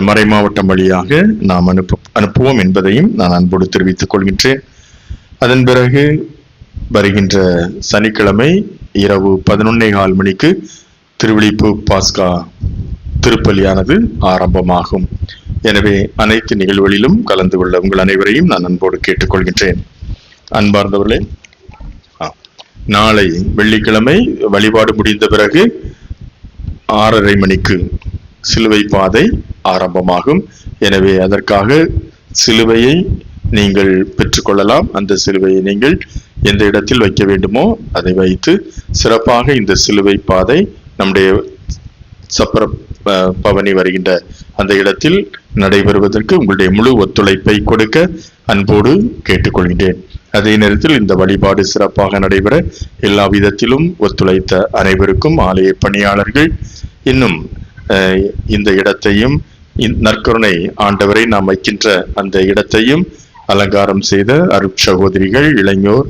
மறைமாவட்டம் வழியாக நாம் அனுப்புவோம் என்பதையும் நான் அன்போடு தெரிவித்துக் கொள்கின்றேன். அதன் பிறகு வருகின்ற சனிக்கிழமை இரவு 11:15 மணிக்கு திருவிழிப்பு பாஸ்கா திருப்பலியானது ஆரம்பமாகும். எனவே அனைத்து நிகழ்வுகளிலும் கலந்து கொள்ள உங்கள் அனைவரையும் நான் அன்போடு கேட்டுக்கொள்கின்றேன். அன்பார்ந்தவர்களே, நாளை வெள்ளிக்கிழமை வழிபாடு முடிந்த பிறகு 6:30 மணிக்கு சிலுவை பாதை ஆரம்பமாகும். எனவே அதற்காக சிலுவையை நீங்கள் பெற்றுக்கொள்ளலாம். அந்த சிலுவையை நீங்கள் எந்த இடத்தில் வைக்க வேண்டுமோ அதை வைத்து சிறப்பாக இந்த சிலுவை பாதை நம்முடைய சப்பர பவனி வருகின்ற அந்த இடத்தில் நடைபெறுவதற்கு உங்களுடைய முழு ஒத்துழைப்பை கொடுக்க அன்போடு கேட்டுக்கொள்கின்றேன். அதே நேரத்தில் இந்த வழிபாடு சிறப்பாக நடைபெற எல்லா விதத்திலும் ஒத்துழைத்த அனைவருக்கும் ஆலய பணியாளர்கள், இன்னும் இந்த இடத்தையும் நற்கருணை ஆண்டவரை நாம் வைக்கின்ற அந்த இடத்தையும் அலங்காரம் செய்த அருட்சகோதரிகள், இளைஞர்,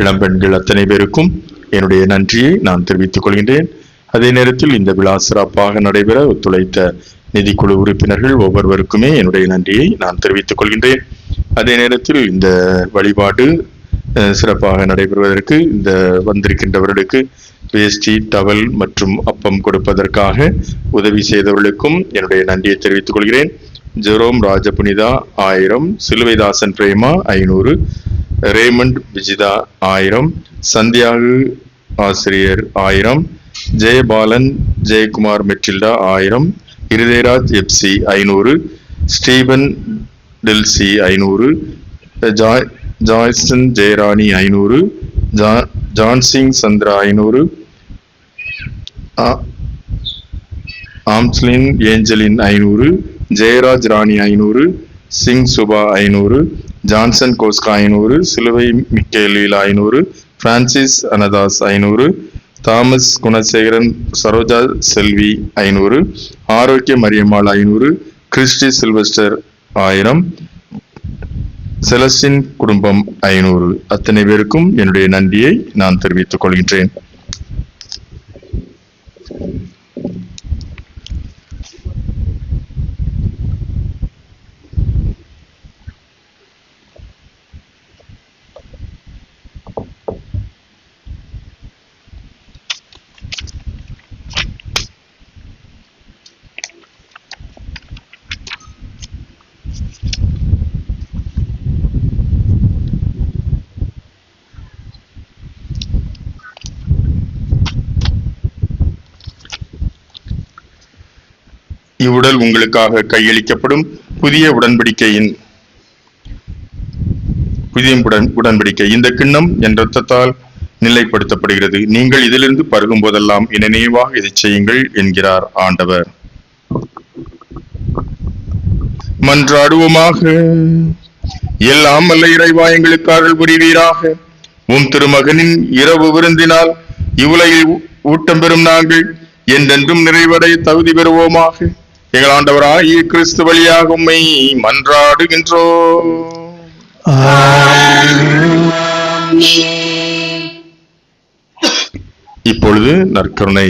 இளம்பெண்கள் அத்தனை பேருக்கும் என்னுடைய நன்றியை நான் தெரிவித்துக் கொள்கின்றேன். அதே நேரத்தில் இந்த விழா சிறப்பாக நடைபெற ஒத்துழைத்த நிதிக்குழு உறுப்பினர்கள் ஒவ்வொருவருக்குமே என்னுடைய நன்றியை நான் தெரிவித்துக் கொள்கின்றேன். அதே நேரத்தில் இந்த வழிபாடு சிறப்பாக நடைபெறுவதற்கு இந்த வந்திருக்கின்றவர்களுக்கு வேஷ்டி, டவல் மற்றும் அப்பம் கொடுப்பதற்காக உதவி செய்தவர்களுக்கும் என்னுடைய நன்றியை தெரிவித்துக் கொள்கிறேன். ஜெரோம் ராஜபுனிதா 1000, சிலுவைதாசன் பிரேமா 500, ரேமண்ட் விஜிதா 1000, சந்தியாகு ஆசிரியர் 1000, Jayapalan Jayakumar Matilda 1000, Irudayaraj Epsy 500, Stephen Delsy 500, Joyson Jeyarani 500, Johnsingh Chandra 500, Amslin Angeline 500, Jayaraj Rani 500, Singh Subha 500, Johnson Koska 500, Siluvai மிக்கேலில் 500, Francis Anadas 500, Thomas Gunasekaran Saroja Selvi 500, Arokia Mariammal 500, Christie Sylvester 1000, Celestine குடும்பம் 500. அத்தனை பேருக்கும் என்னுடைய நன்றியை நான் தெரிவித்துக் கொள்கின்றேன். இவ்வுடல் உங்களுக்காக கையளிக்கப்படும் புதிய உடன்படிக்கை. இந்த கிண்ணம் என் இரத்தத்தால் நிலைப்படுத்தப்படுகிறது. நீங்கள் இதிலிருந்து பருகும் போதெல்லாம் என் நினைவாக இதை செய்யுங்கள் என்கிறார் ஆண்டவர். மன்றாடுவோமாக. எல்லாம் வல்ல இறைவா, எங்களுக்கு அருள் புரிவீராக. உம் திருமகனின் இரவு விருந்தினால் இவ்வுலகில் ஊட்டம் பெறும் நாங்கள் என்றென்றும் நிறைவடைய தகுதி பெறுவோமாக. எங்கள் ஆண்டவராகிய கிறிஸ்து வழியாக உம்மை மன்றாடுகின்றோம். இப்பொழுது நற்கருணை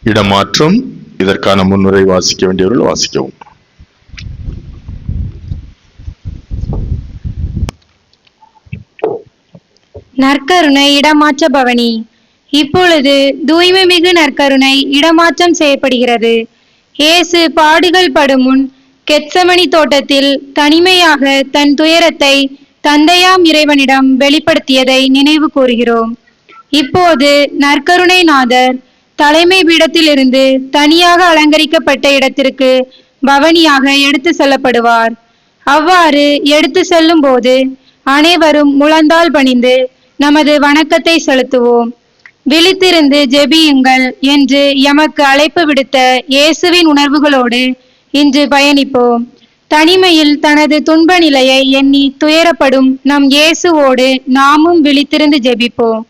இடமாற்றம். இதற்கான முன்னுரை வாசிக்க வேண்டியவர்கள் வாசிக்கவும். நற்கருணை இடமாற்ற பவனி. இப்பொழுது தூய்மை மிகு நற்கருணை இடமாற்றம் செய்யப்படுகிறது. இயேசு பாடுகள் படும் முன் கெத்சமனி தோட்டத்தில் தனிமையாக தன் துயரத்தை தந்தையாம் இறைவனிடம் வெளிப்படுத்தியதை நினைவு கூறுகிறோம். இப்போது நற்கருணை நாதர் தலைமை பீடத்திலிருந்து தனியாக அலங்கரிக்கப்பட்ட இடத்திற்கு பவனியாக எடுத்து செல்லப்படுவார். அவ்வாறு எடுத்து செல்லும் போது அனைவரும் முழந்தாள் பணிந்து நமது வணக்கத்தை செலுத்துவோம். விழித்திருந்து ஜெபியுங்கள் என்று எமக்கு அழைப்பு விடுத்த இயேசுவின் உணர்வுகளோடு இன்று பயணிப்போம். தனிமையில் தனது துன்ப நிலையை எண்ணி துயரப்படும் நம் இயேசுவோடு நாமும் விழித்திருந்து ஜெபிப்போம்.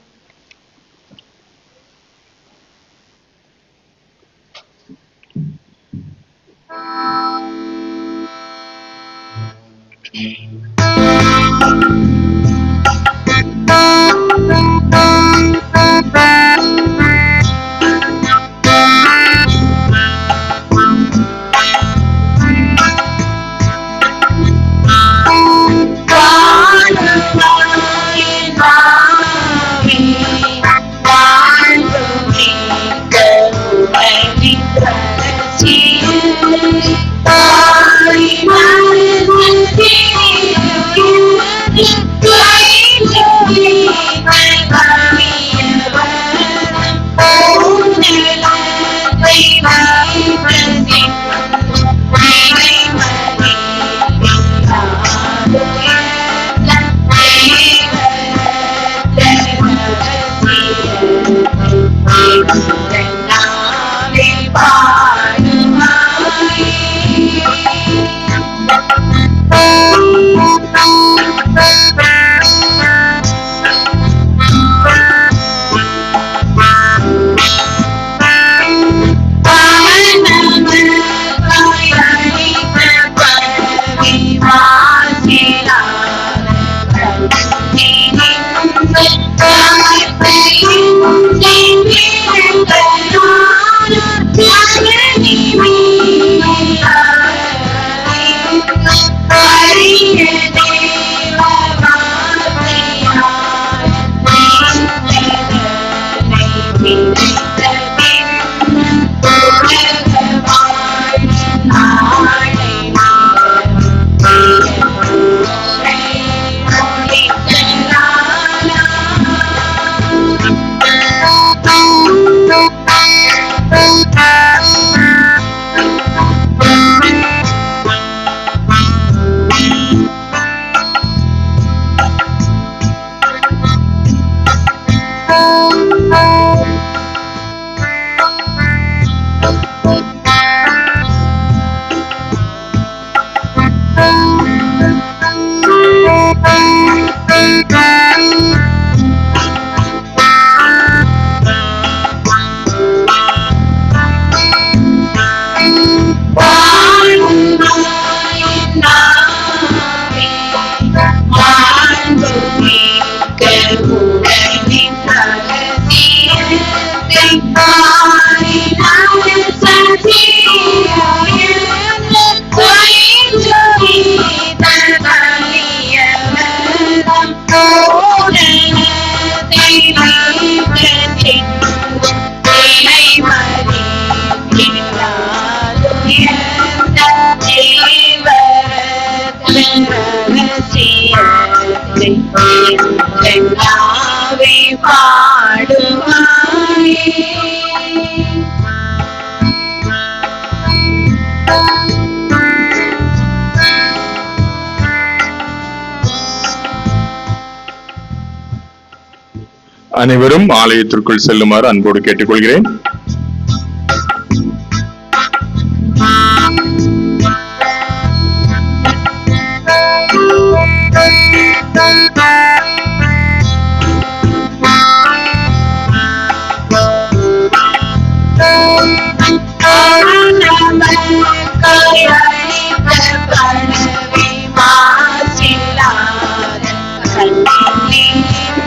அனைவரும் ஆலயத்திற்குள் செல்லுமாறு அன்போடு கேட்டுக்கொள்கிறேன்.